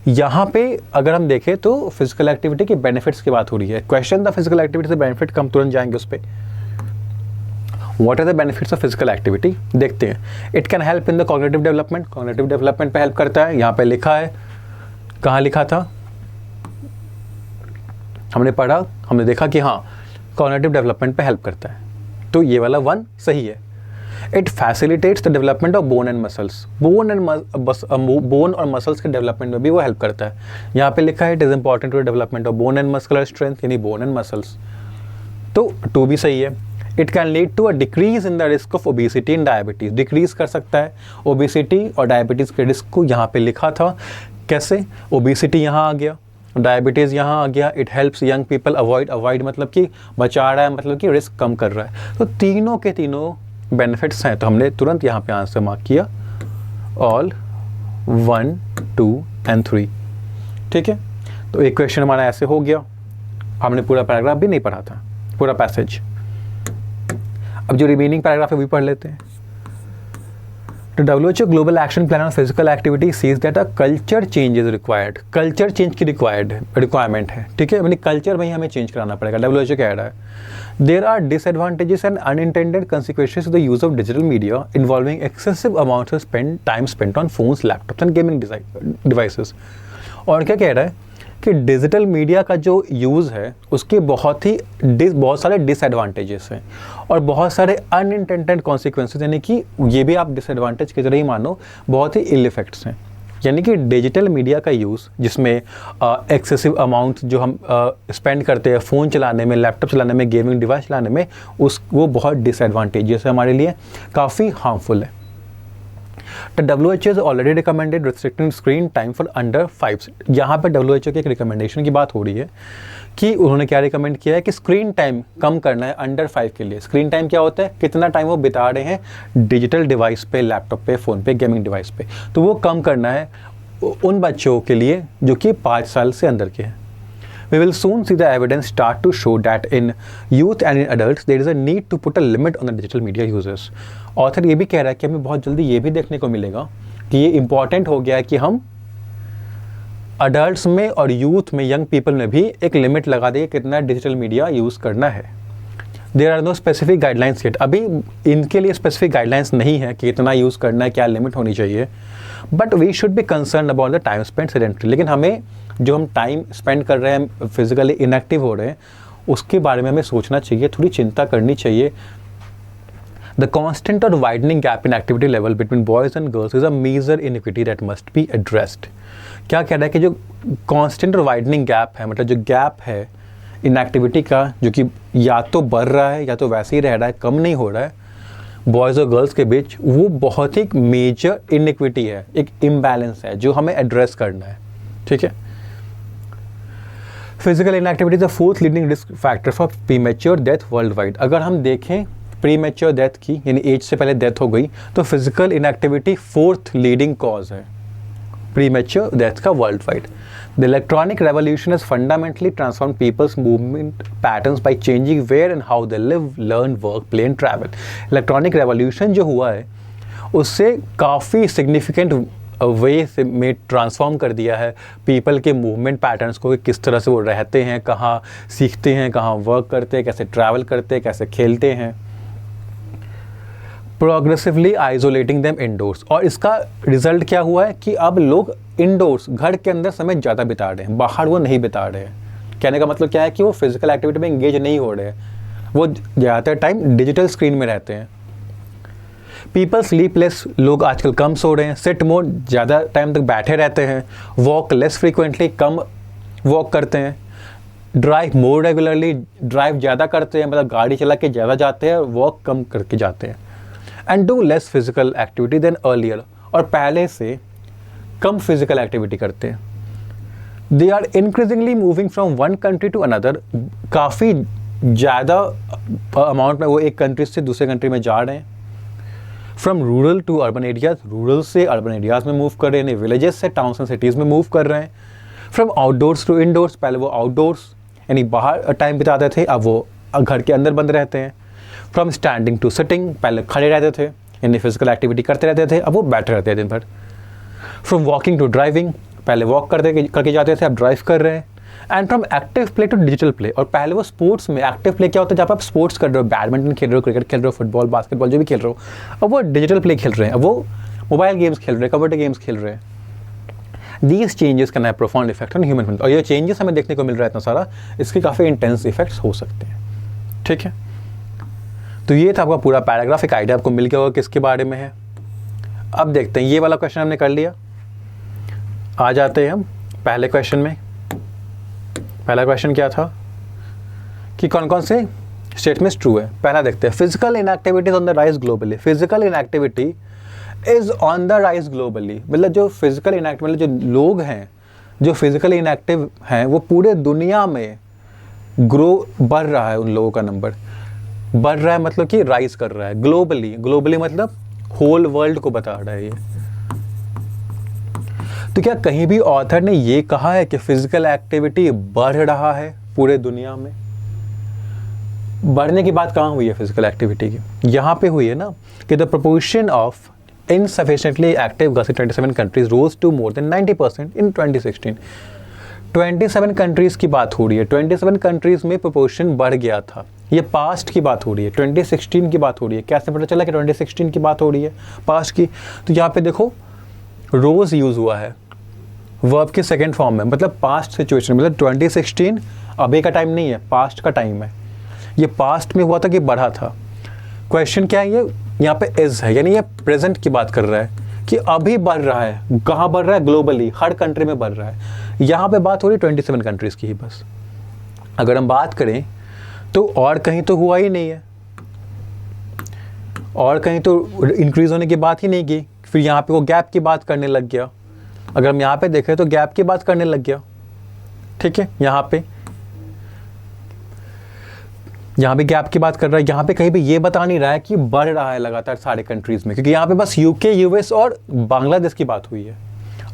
यहाँ पे अगर हम देखें तो फिजिकल एक्टिविटी के बेनिफिट्स की बात हो रही है। क्वेश्चन द फिजिकल एक्टिविटी से बेनिफिट कम, तुरंत जाएंगे उस पर। What are the benefits of physical activity, देखते हैं। It can help in the cognitive development, cognitive development पे हेल्प करता है। यहाँ पे लिखा है, कहाँ लिखा था, हमने पढ़ा, हमने देखा कि हाँ कॉग्निटिव डेवलपमेंट पे हेल्प करता है, तो ये वाला 1 सही है। It facilitates the development of bone and muscles, bone और मसल्स के डेवलपमेंट में भी वो हेल्प करता है। यहाँ पे लिखा है it is important to development of bone and muscular strength, यानी बोन एंड मसल्स, तो 2 भी सही है। It can lead to a decrease in the risk of obesity and diabetes, decrease कर सकता है ओबेसिटी और डायबिटीज़ के रिस्क को। यहाँ पे लिखा था कैसे, ओबेसिटी यहाँ आ गया, डायबिटीज़ यहाँ आ गया। It helps young people avoid मतलब कि बचा रहा है, मतलब कि रिस्क कम कर रहा है। तो तीनों के तीनों बेनिफिट्स हैं, तो हमने तुरंत यहाँ पे आंसर मार्क किया, ऑल 1, 2 एंड 3, ठीक है। तो एक क्वेश्चन हमारा ऐसे हो गया। हमने पूरा पैराग्राफ भी नहीं पढ़ा था, पूरा पैसेज। अब जो रिमेनिंग पैराग्राफ है वो भी पढ़ लेते हैं। The WHO Global Action Plan on Physical Activity says that a culture change is required. Culture change की रिक्वायरमेंट है, ठीक है, यानी कल्चर में ही हमें चेंज कराना पड़ेगा. WHO कह रहा है there are disadvantages and unintended consequences to the use of digital media involving excessive amounts of time spent on phones, laptops and gaming devices. और क्या कह रहा है कि डिजिटल मीडिया का जो यूज़ है उसके बहुत सारे डिसएडवांटेजेस हैं और बहुत सारे अनइंटेंडेड कॉन्सिक्वेंसेस, यानी कि ये भी आप डिसएडवांटेज की तरह ही मानो, बहुत ही इल इफेक्ट्स हैं. यानी कि डिजिटल मीडिया का यूज़ जिसमें एक्सेसिव अमाउंट जो हम स्पेंड करते हैं फ़ोन चलाने में, लैपटॉप चलाने में, गेमिंग डिवाइस चलाने में, वो बहुत डिसएडवांटेजेस है हमारे लिए, काफ़ी हार्मफुल है. The WHO has already recommended restricting screen time for under 5. यहाँ पर WHO की एक रिकमेंडेशन की बात हो रही है कि उन्होंने क्या रिकमेंड किया है कि स्क्रीन टाइम कम करना है अंडर 5 के लिए. स्क्रीन टाइम क्या होता है, कितना टाइम वो बिता रहे हैं डिजिटल डिवाइस पे, लैपटॉप पे, फ़ोन पे, गेमिंग डिवाइस पे, तो वो कम करना है उन बच्चों के लिए जो कि 5 साल से अंदर के हैं. We will soon see the evidence start to show that in youth and in adults there is a need to put a limit on the digital media users. Author ये भी कह रहा है कि हमें बहुत जल्दी ये भी देखने को मिलेगा कि ये इम्पॉर्टेंट हो गया है कि हम अडल्ट्स में और यूथ में, यंग पीपल में भी एक लिमिट लगा दें कितना डिजिटल मीडिया यूज़ करना है. There are no specific guidelines yet. अभी इनके लिए स्पेसिफिक गाइडलाइंस नहीं है कि इतना यूज़ करना है, क्या लिमिट होनी चाहिए. But we should be concern about the time spend sedentary. लेकिन हमें जो हम टाइम स्पेंड कर रहे हैं, फिजिकली इनएक्टिव हो रहे हैं, उसके बारे में हमें सोचना चाहिए, थोड़ी चिंता करनी चाहिए. द कॉन्स्टेंट और widening gap in activity level between boys and girls is a major inequity that must be addressed. क्या कह रहा है कि जो कॉन्स्टेंट और वाइडनिंग गैप है, मतलब जो गैप है इन एक्टिविटी का, जो कि या तो बढ़ रहा है या तो वैसे ही रह रहा है, कम नहीं हो रहा है बॉयज़ और गर्ल्स के बीच, वो बहुत ही मेजर इनइक्विटी है, एक इम्बैलेंस है जो हमें एड्रेस करना है. ठीक है. Physical inactivity is the fourth leading risk factor for premature death world wide. अगर हम देखें प्रीमेच्योर डेथ की, यानी एज से पहले डेथ हो गई, तो physical inactivity fourth leading cause है प्रीमेच्योर डेथ का worldwide. The electronic revolution has fundamentally transform people's movement patterns by changing where and how they live, learn, work, play and travel. Electronic revolution जो हुआ है उससे काफ़ी significant वे से में transform कर दिया है पीपल के मूवमेंट पैटर्न्स को, कि किस तरह से वो रहते हैं, कहाँ सीखते हैं, कहाँ वर्क करते हैं, कैसे ट्रैवल करते हैं, कैसे खेलते हैं. Progressively isolating them indoors. और इसका रिजल्ट क्या हुआ है कि अब लोग इंडोर्स, घर के अंदर समय ज़्यादा बिता रहे हैं, बाहर वो नहीं बिता रहे हैं. कहने का मतलब क्या है कि वो फिजिकल एक्टिविटी में इंगेज नहीं हो रहे हैं, वो ज़्यादातर टाइम डिजिटल स्क्रीन में रहते हैं. पीपल स्लीप लेस, लोग आजकल कम सो रहे हैं. सिट मोड, ज़्यादा टाइम तक बैठे रहते हैं. वॉक लेस फ्रीक्वेंटली, कम वॉक करते हैं. ड्राइव मोर रेगुलरली, ड्राइव ज़्यादा करते हैं, मतलब गाड़ी चला के ज़्यादा जाते हैं, वॉक कम करके जाते हैं. And do less physical activity than earlier, और पहले से कम फिजिकल एक्टिविटी करते हैं. They are increasingly moving from one country to another. काफ़ी ज़्यादा अमाउंट में वो एक कंट्री से दूसरे कंट्री में जा रहे हैं. From rural to urban areas, rural से अर्बन एरियाज में मूव कर रहे हैं, विलेजेस से टाउन्स एंड सिटीज़ में मूव कर रहे हैं. फ्रॉम आउटडोर्स टू इंडोर्स, पहले वो आउटडोर्स यानी बाहर टाइम बिताते थे, अब वो घर के अंदर बंद रहते हैं. फ्रॉम स्टैंडिंग टू सिटिंग, पहले खड़े रहते थे यानी फिजिकल एक्टिविटी करते रहते थे, अब वो बैठे रहते हैं दिन भर. फ्रॉम वॉकिंग टू ड्राइविंग, पहले वॉक करके जाते थे, अब ड्राइव कर रहे हैं. And from active play to digital play, और पहले वो स्पोर्ट्स में, एक्टिव प्ले क्या होता है जब आप स्पोर्ट्स कर रहे हो, बैडमिंटन खेल रहे हो, क्रिकेट खेल रहे हो, फुटबॉल, बास्केटबॉल जो भी खेल रहे हो, अब वो डिजिटल प्ले खेल रहे हैं, अब वो मोबाइल गेम्स खेल रहे हैं, कंप्यूटर गेम्स खेल रहे हैं. These changes can have profound effect on human health. और ये चेंजेस हमें देखने को मिल रहा है इतना सारा, इसके काफ़ी इंटेंस इफेक्ट्स हो सकते हैं. ठीक है, तो ये था आपका पूरा पैराग्राफ, एक आइडिया आपको मिल गया होगा किसके बारे में है. अब देखते हैं, ये वाला क्वेश्चन हमने कर लिया. आ जाते हैं हम पहले क्वेश्चन में. पहला क्वेश्चन क्या था कि कौन कौन से स्टेटमेंट्स ट्रू है. पहला देखते हैं, physical inactivity is on the rise globally. Physical inactivity is on the rise globally, मतलब जो फिजिकल इनएक्टिव, मतलब जो लोग हैं जो फिजिकली इनएक्टिव हैं वो पूरे दुनिया में बढ़ रहा है. उन लोगों का नंबर बढ़ रहा है, मतलब कि राइज कर रहा है. ग्लोबली, ग्लोबली मतलब होल वर्ल्ड को बता रहा है ये. तो क्या कहीं भी ऑथर ने ये कहा है कि फिजिकल एक्टिविटी बढ़ रहा है पूरे दुनिया में? बढ़ने की बात कहाँ हुई है फिजिकल एक्टिविटी की? यहाँ पे हुई है ना कि the proportion of insufficiently active girls in 27 countries rose to more than 90% in 2016. 27 countries की बात हो रही है, 27 कंट्रीज़ में प्रोपोर्शन बढ़ गया था। ये पास्ट की बात हो रही है, 2016 की बात हो रही है। कैसे पता चला कि 2016 की बात हो रही है पास्ट की? तो यहाँ पे देखो रोज़ यूज़ हुआ है वर्ब के सेकेंड फॉर्म में, मतलब पास्ट सिचुएशन, मतलब 2016 अभी का टाइम नहीं है, पास्ट का टाइम है। ये पास्ट में हुआ था कि बढ़ा था। क्वेश्चन क्या है, ये यहाँ पे इज़ है, यानी ये प्रेजेंट की बात कर रहा है कि अभी बढ़ रहा है। कहाँ बढ़ रहा है? ग्लोबली, हर कंट्री में बढ़ रहा है। यहाँ पे बात हो रही है 27 कंट्रीज़ की ही बस। अगर हम बात करें तो और कहीं तो हुआ ही नहीं है, और कहीं तो इंक्रीज होने की बात ही नहीं की। फिर यहाँ पे वो गैप की बात करने लग गया। अगर हम यहाँ पे देखें तो गैप की बात करने लग गया, ठीक है। यहाँ पे गैप की बात कर रहा है। यहाँ पे कहीं भी ये बता नहीं रहा है कि बढ़ रहा है लगातार सारे कंट्रीज़ में, क्योंकि यहाँ पे बस यूके, यूएस और बांग्लादेश की बात हुई है।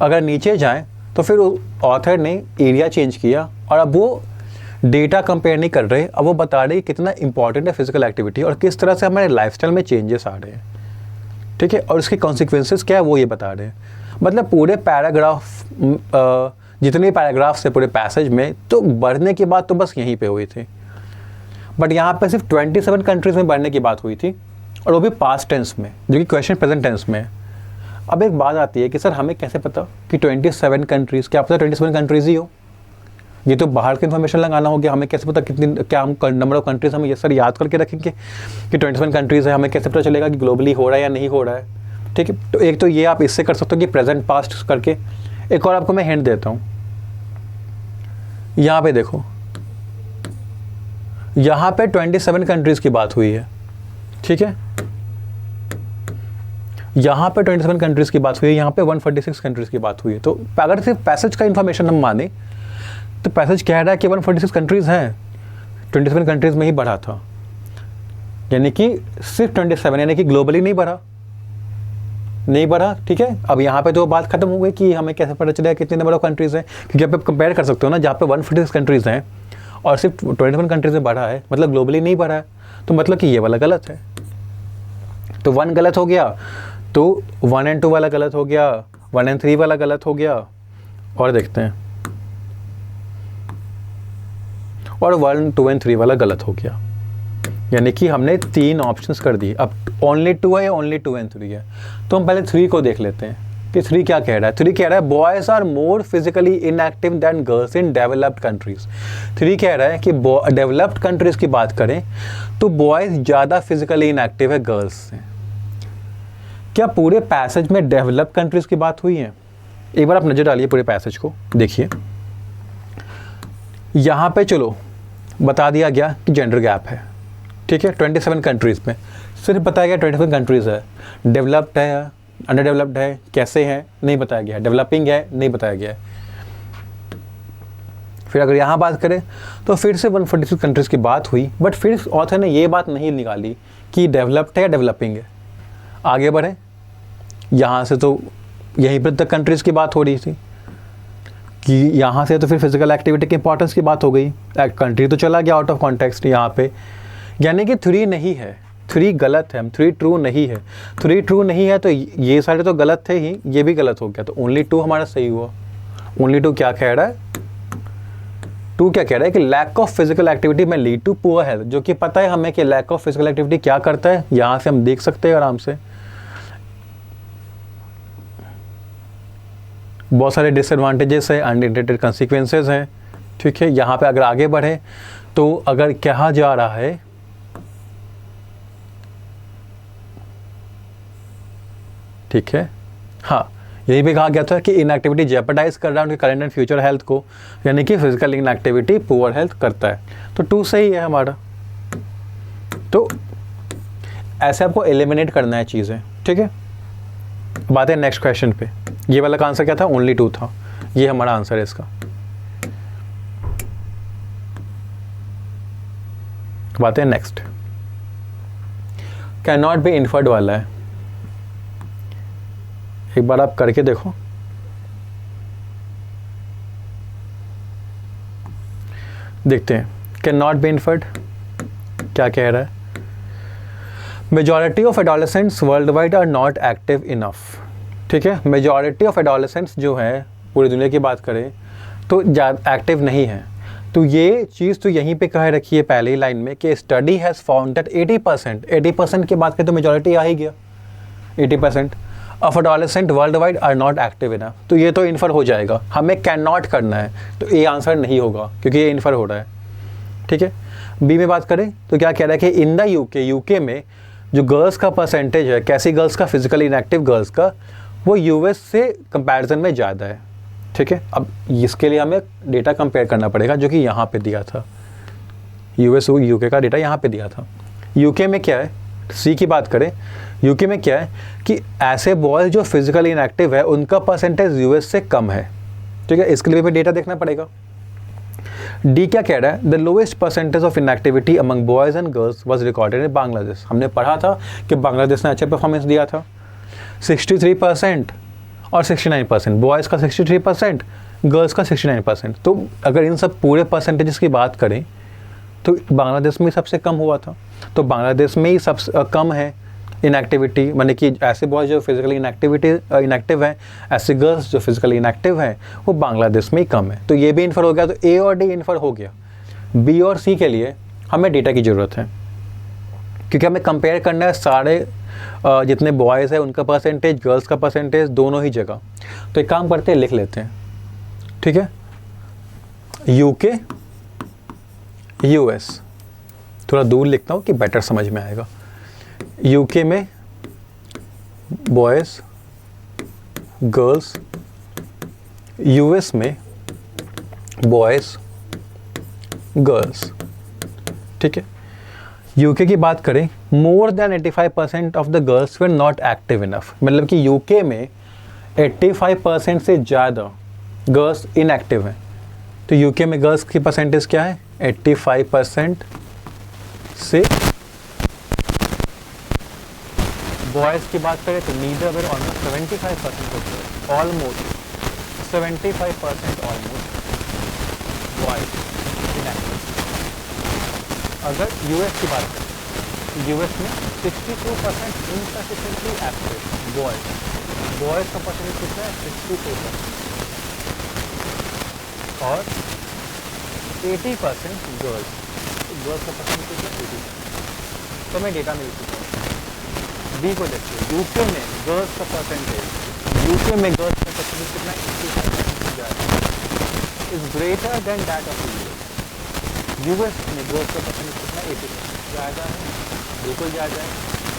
अगर नीचे जाएं तो फिर ऑथर ने एरिया चेंज किया और अब वो डेटा कंपेयर नहीं कर रहे, अब वो बता रहे कितना इंपॉर्टेंट है फिजिकल एक्टिविटी और किस तरह से हमारे लाइफस्टाइल में चेंजेस आ रहे हैं, ठीक है, और उसके कॉन्सिक्वेंसेस क्या है वो ये बता रहे हैं। मतलब पूरे पैराग्राफ, जितने पैराग्राफ्स है पूरे पैसेज में, तो बढ़ने की बात तो बस यहीं पे हुई थी, बट यहाँ पे सिर्फ 27 कंट्रीज़ में बढ़ने की बात हुई थी, और वो भी पास्ट टेंस में, जो कि क्वेश्चन प्रेजेंट टेंस में है। अब एक बात आती है कि सर हमें कैसे पता कि 27 कंट्रीज़, क्या पता 27 कंट्रीज़ ही हो? ये तो बाहर की इन्फॉर्मेशन लगाना होगा। हमें कैसे पता कितनी, क्या हम नंबर ऑफ कंट्रीज़ हम ये सर याद करके रखेंगे कि 27 कंट्रीज़ है? हमें कैसे पता चलेगा कि ग्लोबली हो रहा है या नहीं हो रहा है? ठीक है, तो एक तो ये आप इससे कर सकते हो कि प्रेजेंट पास्ट करके। एक और आपको मैं हिंट देता हूँ, यहाँ पे देखो, यहाँ पे 27 कंट्रीज़ की बात हुई है, ठीक है, यहाँ पे 27 कंट्रीज़ की बात हुई है, यहाँ पे 146 कंट्रीज़ की बात हुई है। तो अगर सिर्फ पैसेज का इन्फॉर्मेशन हम माने तो पैसेज कह रहा है कि 146 कंट्रीज़ हैं, 27 कंट्रीज़ में ही बढ़ा था, यानी कि सिर्फ 27, यानी कि ग्लोबली नहीं बढ़ा, ठीक है। अब यहाँ पे तो बात खत्म हो गई कि हमें कैसे पता चलेगा कितने नंबर ऑफ कंट्रीज़ हैं, क्योंकि आप कंपेयर कर सकते हो ना, जहाँ पे 146 कंट्रीज़ हैं और सिर्फ 27 कंट्रीज़ में बढ़ा है, मतलब ग्लोबली नहीं बढ़ा है, तो मतलब कि ये वाला गलत है। तो 1 गलत हो गया, तो 1 and 2 वाला गलत हो गया, 1 and 3 वाला गलत हो गया, और देखते हैं, और 1, 2 and 3 वाला गलत हो गया, यानी कि हमने 3 ऑप्शंस कर दिए। अब ओनली 2 है या ओनली 2 and 3 है? तो हम पहले 3 को देख लेते हैं कि 3 क्या कह रहा है। 3 कह रहा है boys are more physically inactive than girls in developed countries. 3 कह रहा है कि डेवलप्ड कंट्रीज़ की बात करें तो बॉयज़ ज़्यादा फिजिकली इनएक्टिव है गर्ल्स से। क्या पूरे पैसेज में डेवलप्ड कंट्रीज़ की बात हुई है? एक बार आप नज़र डालिए पूरे पैसेज को, देखिए यहाँ पे चलो बता दिया गया कि जेंडर गैप है, ठीक है, 27 कंट्रीज़ में सिर्फ बताया गया 27 कंट्रीज़ है। डेवलप्ड है, अंडर डेवलप्ड है, कैसे है नहीं बताया गया है, डेवलपिंग है नहीं बताया गया है। फिर अगर यहाँ बात करें तो फिर से 146 कंट्रीज़ की बात हुई, बट फिर ऑथर ने ये बात नहीं निकाली कि डेवलप्ड है या डेवलपिंग है। आगे बढ़े, यहाँ से तो यहीं पर तक कंट्रीज़ की बात हो रही थी कि यहाँ से तो फिर फिजिकल एक्टिविटी की इंपॉर्टेंस की बात हो गई, कंट्री तो चला गया आउट ऑफ कॉन्टेक्स्ट यहाँ पे, यानी कि 3 नहीं है, 3 गलत है, 3 ट्रू नहीं है। 3 ट्रू नहीं है तो ये सारे तो गलत थे ही, ये भी गलत हो गया, तो ओनली 2 हमारा सही हुआ। ओनली 2 क्या कह रहा है? 2 क्या कह रहा है कि लैक ऑफ फिजिकल एक्टिविटी में लीड टू पुअर हेल्थ, जो कि पता है हमें कि लैक ऑफ फिजिकल एक्टिविटी क्या करता है, यहाँ से हम देख सकते हैं आराम से। बहुत सारे डिसएडवांटेजेस है, अनइंटेंडेड कंसिक्वेंसेस हैं, ठीक है। यहाँ पे अगर आगे बढ़े तो अगर कहा जा रहा है ठीक है, हाँ, यही भी कहा गया था कि इनएक्टिविटी जेपरडाइज कर रहा है उनके करंट एंड फ्यूचर हेल्थ को, यानी कि फिजिकल इनएक्टिविटी पुअर हेल्थ करता है, तो 2 सही है हमारा। तो ऐसे आपको एलिमिनेट करना है चीज़ें, ठीक है। बात है नेक्स्ट क्वेश्चन पे। ये वाला का आंसर क्या था? ओनली 2 था, ये हमारा आंसर है इसका। बात है next, can not be inferred वाला है, एक बार आप करके देखो। देखते हैं कैन नॉट बी इन्फर्ड क्या कह रहा है। Majority of adolescents world wide are not active enough, ठीक है। मेजॉरिटी ऑफ एडोलेसेंट्स जो है पूरी दुनिया की बात करें तो ज़्यादा एक्टिव नहीं है। तो ये चीज़ तो यहीं पे कह रखी है पहले ही लाइन में कि स्टडी हैज़ फाउंड दैट 80% की बात करें तो मेजॉरिटी आ ही गया, 80% of adolescent world wide are not active enough. तो ये तो इन्फर हो जाएगा, हमें कैन नॉट करना है, तो ए आंसर नहीं होगा क्योंकि ये इन्फर हो रहा है, ठीक है। बी में बात करें तो क्या कह रहा है कि इन द यूके में जो गर्ल्स का परसेंटेज है, कैसी गर्ल्स का, फिजिकली इनएक्टिव गर्ल्स का, वो यूएस से कंपैरिजन में ज़्यादा है, ठीक है। अब इसके लिए हमें डेटा कंपेयर करना पड़ेगा जो कि यहाँ पे दिया था, यूएस यूके का डेटा यहाँ पे दिया था। यूके में क्या है, सी की बात करें, यूके में क्या है कि ऐसे बॉयज़ जो फिजिकली इनएक्टिव है उनका परसेंटेज यूएस से कम है, ठीक है। इसके लिए भी डेटा देखना पड़ेगा। डी क्या कह रहा है, the lowest percentage of inactivity among boys and girls was recorded in Bangladesh. हमने पढ़ा था कि बांग्लादेश ने अच्छा परफॉर्मेंस दिया था, 63% और 69%, बॉयज़ का 63%, गर्ल्स का 69%। तो अगर इन सब पूरे परसेंटेजेस की बात करें तो बांग्लादेश में सबसे कम हुआ था, तो बांग्लादेश में ही सबसे कम है इनएक्टिविटी, माने कि ऐसे बॉयज़ जो फिजिकली इनएक्टिव हैं, ऐसे गर्ल्स जो फिजिकली इनएक्टिव हैं वो बांग्लादेश में ही कम है। तो ये भी इन्फर हो गया, तो ए और डी इन्फर हो गया। बी और सी के लिए हमें डेटा की ज़रूरत है क्योंकि हमें कंपेयर करना है सारे जितने बॉयज़ हैं उनका परसेंटेज, गर्ल्स का परसेंटेज, दोनों ही जगह। तो एक काम करते हैं, लिख लेते हैं, ठीक है। यूके यूएस, थोड़ा दूर लिखता हूँ कि बेटर समझ में आएगा। यूके में बॉयज़ गर्ल्स, यूएस में बॉयज़ गर्ल्स, ठीक है। यूके की बात करें, more than 85% of the girls were not active enough, मतलब कि यूके में 85% से ज़्यादा गर्ल्स इनएक्टिव हैं। तो यूके में गर्ल्स की परसेंटेज क्या है, 85% से। बॉयज़ की बात करें तो neither were almost 75% almost 75% almost boys inactive. अगर यूएस की बात करें, यूएस में 62% इनसफिशिएंटली एक्टिव बॉयज़ का परसेंटेज कितना है, 62%, और 80% गर्ल्स का परसेंटेज कितना है, 80%। तो मैं डेटा में लिख चुका हूँ। बी को देखिए, यूके में गर्ल्स का परसेंटेज कितना है, 85% ज़्यादा, is greater than that of US. US में गर्ल्स का परसेंटेज कितना, 80% ज़्यादा है, बिल्कुल ज़्यादा है।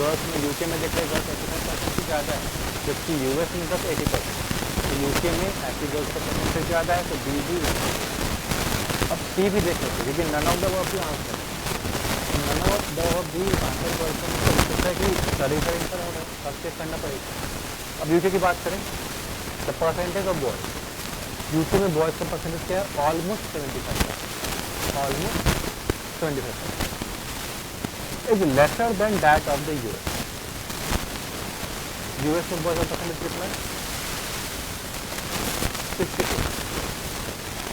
गर्ल्स में यूके में देखते हैं गर्ल्स 85% ज़्यादा है, जबकि यूएस में बस 80%। तो यूके में ऐसी गर्ल्स का परसेंटेज ज़्यादा है, तो बी भी। अब सी भी देख सकते हैं क्योंकि नन ऑफ द वर्ब भी आंसर है, नन ऑफ द वर्ब भी आंसर क्वेश्चन है कि सारे का आंसर हो रहा है, सब चेक करना पड़ेगा। अब यूके की बात करें, the percentage of boys, UK में बॉयज़ का परसेंटेज क्या है, almost 75%, almost 75%, is lesser than that of the US. US में बॉयज़ का परसेंटेज कितना है, 62।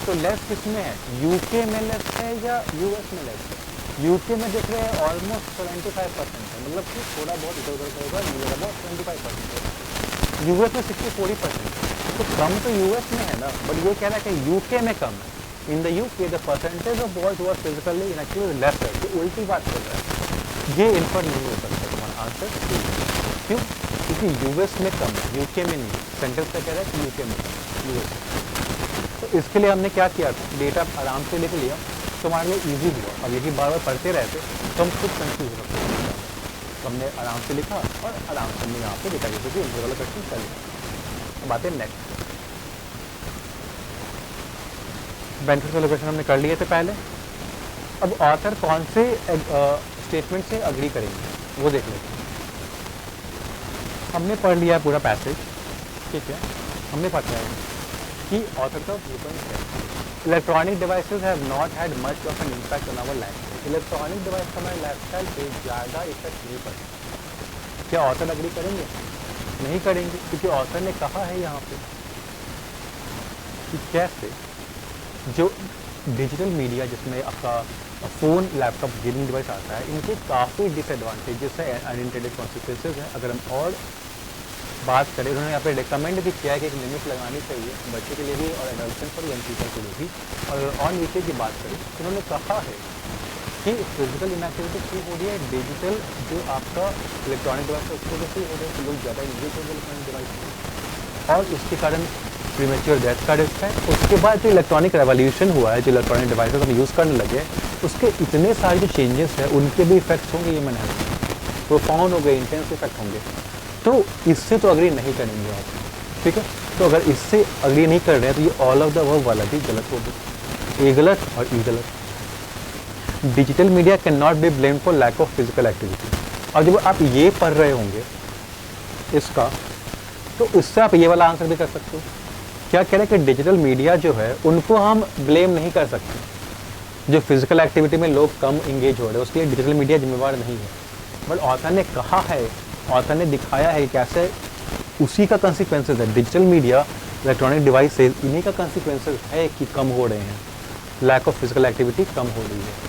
तो लेस किसमें है, यूके में लेस है या यूएस में लेस है? यूके में देख रहे हैं ऑलमोस्ट 75% है, मतलब कि थोड़ा बहुत इधर उधर होगा, अबाउट 25% है। यूएस में 64%, तो कम तो यूएस में है ना, बट ये कह रहा है कि यूके में कम है। In the UK the percentage of boys who are physically inactive is lesser. तो उल्टी बात कर रहा है, ये इन्फर नहीं हो सकता तुम्हारा आंसर। क्यों? क्योंकि यूएस में कम है, यूके में नहीं। सेंटेंस का कह रहा है कि यूके में कम, यूएस में। तो इसके लिए हमने क्या किया था, डेटा आराम से लिख लिया, तुम्हारे लिए ईजी हुआ। अब यही बार बार पढ़ते रहते तो हम खुद कंफ्यूज होते हैं। तो हमने आराम से लिखा और आराम से हमने यहाँ पे लिखा, जैसे कि इंटरवल क्वेश्चन कर लिया। अब आते हैं नेक्स्ट। बेनिफिट वाले क्वेश्चन हमने कर लिए थे पहले। अब ऑथर कौन से स्टेटमेंट से अग्री करेंगे वो देख लेते हैं। हमने पढ़ लिया पूरा पैसेज, ठीक है। हमने पढ़ा है कि ऑथर का व्यू पॉइंट है, electronic devices have not had much of an impact on our lifestyle. Electronic device हमारे लाइफस्टाइल पे ज़्यादा इफेक्ट नहीं पड़ता। क्या ऑथर अग्री करेंगे? नहीं करेंगे, क्योंकि ऑथर ने कहा है यहाँ पे कि कैसे जो डिजिटल मीडिया जिसमें आपका फ़ोन, लैपटॉप, गेमिंग डिवाइस आता है, इनके काफ़ी डिसएडवांटेजेस है, अनइंटेंडेड कॉन्सिक्वेंसेज हैं। अगर हम और बात करें, उन्होंने यहाँ पे रिकमेंड भी किया है कि एक लिमिट लगानी चाहिए बच्चे के लिए भी और एडल्ट और यंग पीपल के लिए भी। और ऑन नीचे की बात करें, उन्होंने कहा है कि फिजिकल इनएक्टिविटी क्यों हो रही है, डिजिटल जो आपका इलेक्ट्रॉनिक डिवाइस है उसकी वजह से हो रही है, लोग ज़्यादा यूज हो गए इलेक्ट्रॉनिक डिवाइस में और उसके कारण प्रीमेच्योर डेथ का रिस्क है। उसके बाद जो इलेक्ट्रॉनिक रेवोल्यूशन हुआ है, जो इलेक्ट्रॉनिक डिवाइसेस हम यूज़ करने लगे, उसके इतने सारे जो चेंजेस हैं उनके भी इफेक्ट्स होंगे ह्यूमन हेल्थ में, प्रोफाउंड हो गए, इंटेंस इफेक्ट होंगे। तो इससे तो अग्री नहीं करेंगे आप, ठीक है। तो अगर इससे अग्री नहीं कर रहे हैं तो ये ऑल ऑफ द अबव वाला भी गलत हो गया, ए गलत और ई गलत। Digital media can not be blamed for lack of physical activity. और जब आप ये पढ़ रहे होंगे इसका, तो इससे आप ये वाला आंसर भी कर सकते हो। क्या कह रहे हैं कि डिजिटल मीडिया जो है उनको हम ब्लेम नहीं कर सकते, जो फिजिकल एक्टिविटी में लोग कम इंगेज हो रहे हैं उसके लिए डिजिटल मीडिया जिम्मेवार नहीं है। बट ऑथर ने कहा है, ऑथर ने दिखाया है कैसे उसी का कंसिक्वेंसेस है, डिजिटल मीडिया, इलेक्ट्रॉनिक डिवाइसेज, इन्हीं का कंसिक्वेंसेस है कि कम हो रहे हैं, लैक ऑफ फिजिकल एक्टिविटी कम हो रही है।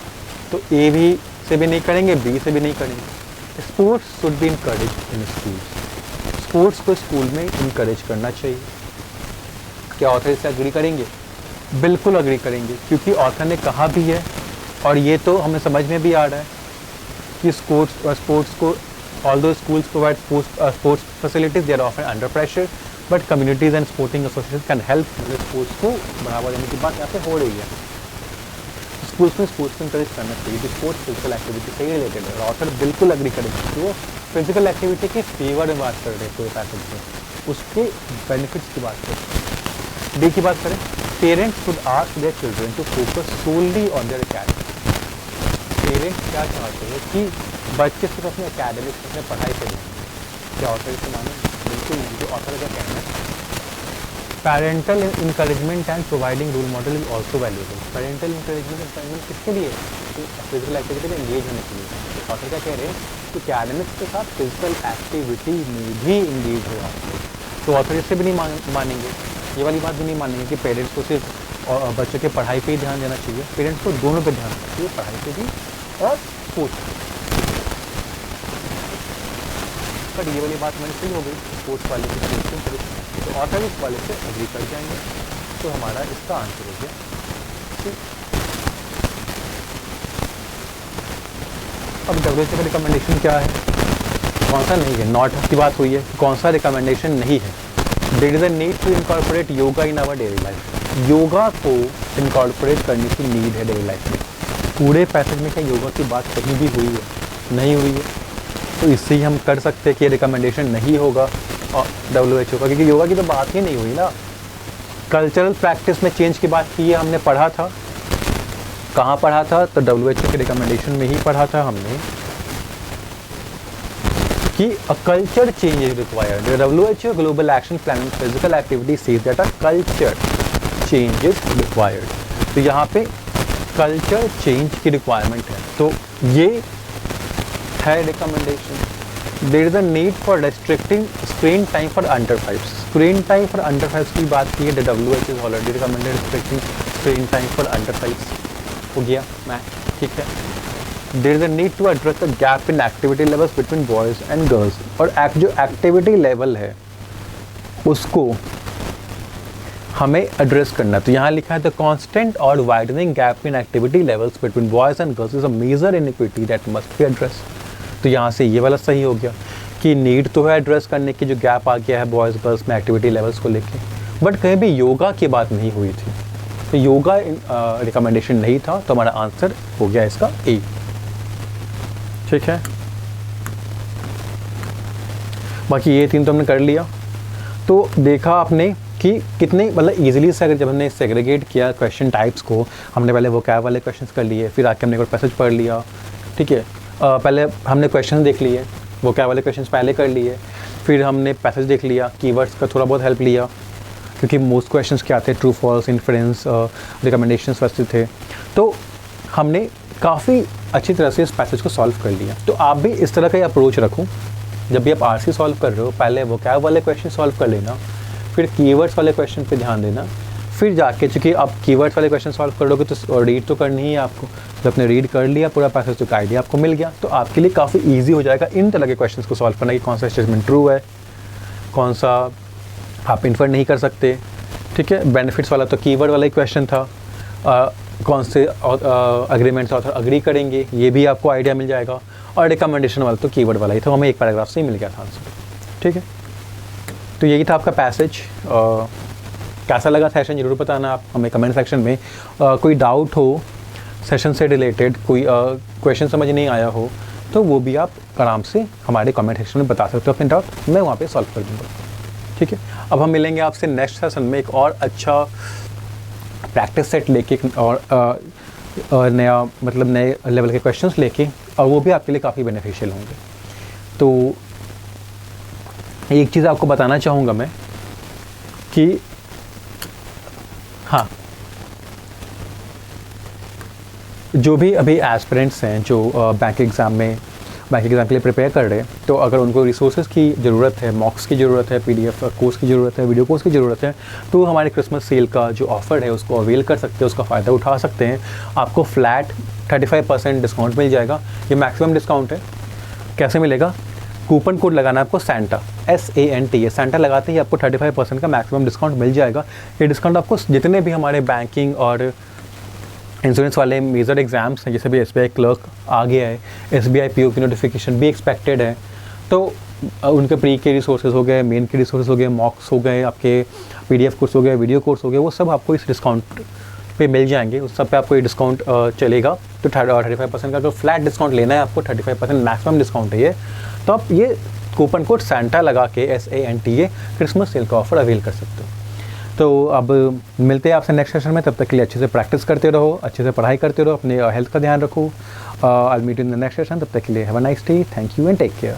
तो ए भी से भी नहीं करेंगे, बी से भी नहीं करेंगे। Sports should be encourage in schools, sports को स्कूल में इनकरेज करना चाहिए। क्या ऑथर इससे अग्री करेंगे? बिल्कुल अग्री करेंगे, क्योंकि ऑथर ने कहा भी है और ये तो हमें समझ में भी आ रहा है कि स्पोर्ट्स को although schools provide sports facilities, they are often under pressure, but communities and sporting associations can help sports को बढ़ावा देने की बात यहाँ पे हो रही है। स्कूल्स में स्पोर्ट्स को इंकरेज करना चाहिए, जो स्पोर्ट्स फिजिकल एक्टिविटी से रिलेटेड है। ऑथर बिल्कुल अग्री करेंगे कि वो फिजिकल एक्टिविटी के फेवर में बात कर रहे हैं पूरे पैसेज में, उसके बेनिफिट्स की बात करें। डी की बात करें, parents should ask their children to focus solely on their academics. Parents क्या चाहते हैं कि बच्चे सिर्फ अपने एकेडमिक्स, अपने पढ़ाई पे दें। क्या ऑथर इसे माने? बिल्कुल नहीं। जो ऑथर का कहना है, parental encouragement and providing role model is also valuable. Parental encouragement किसके लिए? फिजिकल एक्टिविटी में एंगेज होने के लिए। ऑथर क्या कह रहे हैं कि एकेडमिक्स के साथ फिजिकल एक्टिविटी में भी एंगेज हो आप। तो ऑथर इससे भी नहीं मानेंगे, ये वाली बात भी नहीं मानेंगे कि पेरेंट्स को सिर्फ बच्चों के पढ़ाई पे ही ध्यान देना चाहिए। पेरेंट्स को दोनों पे ध्यान देना चाहिए, पढ़ाई पे भी और स्पोर्ट्स। पर ये वाली बात मैंने सही हो गई, स्पोर्ट्स वाले की क्वेश्चन करें तो ऑथर इस वाले से अग्री कर जाएंगे, तो हमारा इसका आंसर हो गया ठीक। अब WHO का रिकमेंडेशन क्या है, कौन सा नहीं है? नॉट की बात हुई है, कौन सा रिकमेंडेशन नहीं है? There is a need to incorporate yoga in our daily life. Yoga को इनकॉर्पोरेट करने की नीड है डेली लाइफ में। पूरे पैसेज में क्या योगा की बात कहीं भी हुई है? नहीं हुई है। तो इससे ही हम कर सकते हैं कि रिकमेंडेशन नहीं होगा WHO का, क्योंकि योगा की तो बात ही नहीं हुई ना। कल्चरल प्रैक्टिस में चेंज की बात की है, हमने पढ़ा था। कहाँ पढ़ा था? तो WHO के रिकमेंडेशन में ही पढ़ा था हमने कि a culture change is required. WHO global action plan on physical activity says that a culture change is required. तो यहाँ पे कल्चर चेंज की रिक्वायरमेंट है, तो ये है recommendation. There is a need for restricting screen time for under 5। Screen time for under 5 की बात की है, WHO is already recommended restricting screen time for under 5। हो गया मैं, ठीक है। There is a need to address the gap in activity levels between boys and girls. और जो एक्टिविटी लेवल है उसको हमें एड्रेस करना। तो यहाँ लिखा है द कांस्टेंट और widening gap in activity levels between boys and girls is a major inequity that must be address. तो यहाँ से ये वाला सही हो गया कि नीड तो है एड्रेस करने की, जो गैप आ गया है बॉयज़ गर्ल्स में एक्टिविटी लेवल्स को लेके, बट कहीं भी योगा की बात नहीं हुई थी, तो योगा रिकमेंडेशन नहीं था। तो हमारा आंसर हो गया इसका ए, ठीक है। बाकी ये तीन तो हमने कर लिया। तो देखा आपने कि कितने मतलब ईजिली से, अगर जब हमने सेग्रीगेट किया क्वेश्चन टाइप्स को, हमने पहले वोकैब वाले क्वेश्चंस कर लिए, फिर आके हमने एक और पैसेज पढ़ लिया, ठीक है। पहले हमने क्वेश्चन देख लिए, वोकैब वाले क्वेश्चंस पहले कर लिए, फिर हमने पैसेज देख लिया, कीवर्ड्स का थोड़ा बहुत हेल्प लिया, क्योंकि मोस्ट क्वेश्चंस क्या थे, ट्रू फॉल्स, इन्फ्रेंस, रिकमेंडेशंस वैसे थे। तो हमने काफ़ी अच्छी तरह से इस पैसेज को सॉल्व कर लिया। तो आप भी इस तरह का अप्रोच रखो, जब भी आप आरसी सॉल्व कर रहे हो, पहले वोकैब वाले क्वेश्चन सॉल्व कर लेना, फिर कीवर्ड्स वाले क्वेश्चन पे ध्यान देना, फिर जाके, चूँकि आप कीवर्ड्स वाले क्वेश्चन सॉल्व करोगे तो रीड तो करनी ही है आपको। जब आपने रीड कर लिया पूरा पैसेज तो आइडिया आपको मिल गया, तो आपके लिए काफ़ी ईजी हो जाएगा इन तरह के क्वेश्चन को सॉल्व करना कि कौन सा स्टेटमेंट ट्रू है, कौन सा आप इन्फर नहीं कर सकते। ठीक है, बेनिफिट्स वाला तो कीवर्ड वाला ही क्वेश्चन था, कौन से अग्रीमेंट्स ऑथर अग्री करेंगे ये भी आपको आइडिया मिल जाएगा, और रिकमेंडेशन वाला तो कीवर्ड वाला ही था, हमें एक पैराग्राफ से ही मिल गया था आंसर। ठीक है, तो यही था आपका पैसेज। कैसा लगा सेशन ज़रूर बताना आप हमें कमेंट सेक्शन में। कोई डाउट हो सेशन से रिलेटेड, कोई क्वेश्चन समझ नहीं आया हो तो वो भी आप आराम से हमारे कमेंट सेक्शन में बता सकते हो अपने डाउट, मैं वहाँ पे सॉल्व कर दूँगा। ठीक है, अब हम मिलेंगे आपसे नेक्स्ट सेशन में एक और अच्छा प्रैक्टिस सेट लेके और नया मतलब नए लेवल के क्वेश्चंस लेके, और वो भी आपके लिए काफ़ी बेनिफिशियल होंगे। तो एक चीज़ आपको बताना चाहूँगा मैं कि हाँ, जो भी अभी एस्पिरेंट्स हैं जो बैंक एग्ज़ाम के लिए प्रिपेयर कर रहे हैं, तो अगर उनको रिसोर्सेज की ज़रूरत है, मॉक्स की ज़रूरत है, PDF कोर्स की ज़रूरत है, वीडियो कोर्स की ज़रूरत है, तो हमारे क्रिसमस सेल का जो ऑफ़र है उसको अवेल कर सकते हैं, उसका फ़ायदा उठा सकते हैं। आपको फ्लैट 35% डिस्काउंट मिल जाएगा, ये मैक्सिमम डिस्काउंट है। कैसे मिलेगा? कूपन कोड लगाना है आपको SANTA, SANTA, SANTA लगाते ही आपको 35% का मैक्सिमम डिस्काउंट मिल जाएगा। ये डिस्काउंट आपको जितने भी हमारे बैंकिंग और इंश्योरेंस वाले मेजर एग्ज़ाम्स हैं, जैसे भी SBI क्लर्क आ गया है, SBI PO की नोटिफिकेशन भी एक्सपेक्टेड है, तो उनके प्री के रिसोर्सेज हो गए, मेन के रिसोर्सेज हो गए, मॉक्स हो गए, आपके PDF कोर्स हो गए, वीडियो कोर्स हो गए, वो सब आपको इस डिस्काउंट पे मिल जाएंगे। उस सब पे आपको ये डिस्काउंट चलेगा। तो 35% का जो फ्लैट डिस्काउंट लेना है आपको, 35% मैक्सिमम डिस्काउंट है ये, तो आप ये कूपन कोड SANTA लगा के SANTA क्रिसमस सेल का ऑफ़र अवेल कर सकते हो। तो अब मिलते हैं आपसे नेक्स्ट सेशन में, तब तक के लिए अच्छे से प्रैक्टिस करते रहो, अच्छे से पढ़ाई करते रहो, अपने हेल्थ का ध्यान रखो। I will meet in the next session, तब तक के लिए have a nice day, thank you and take care.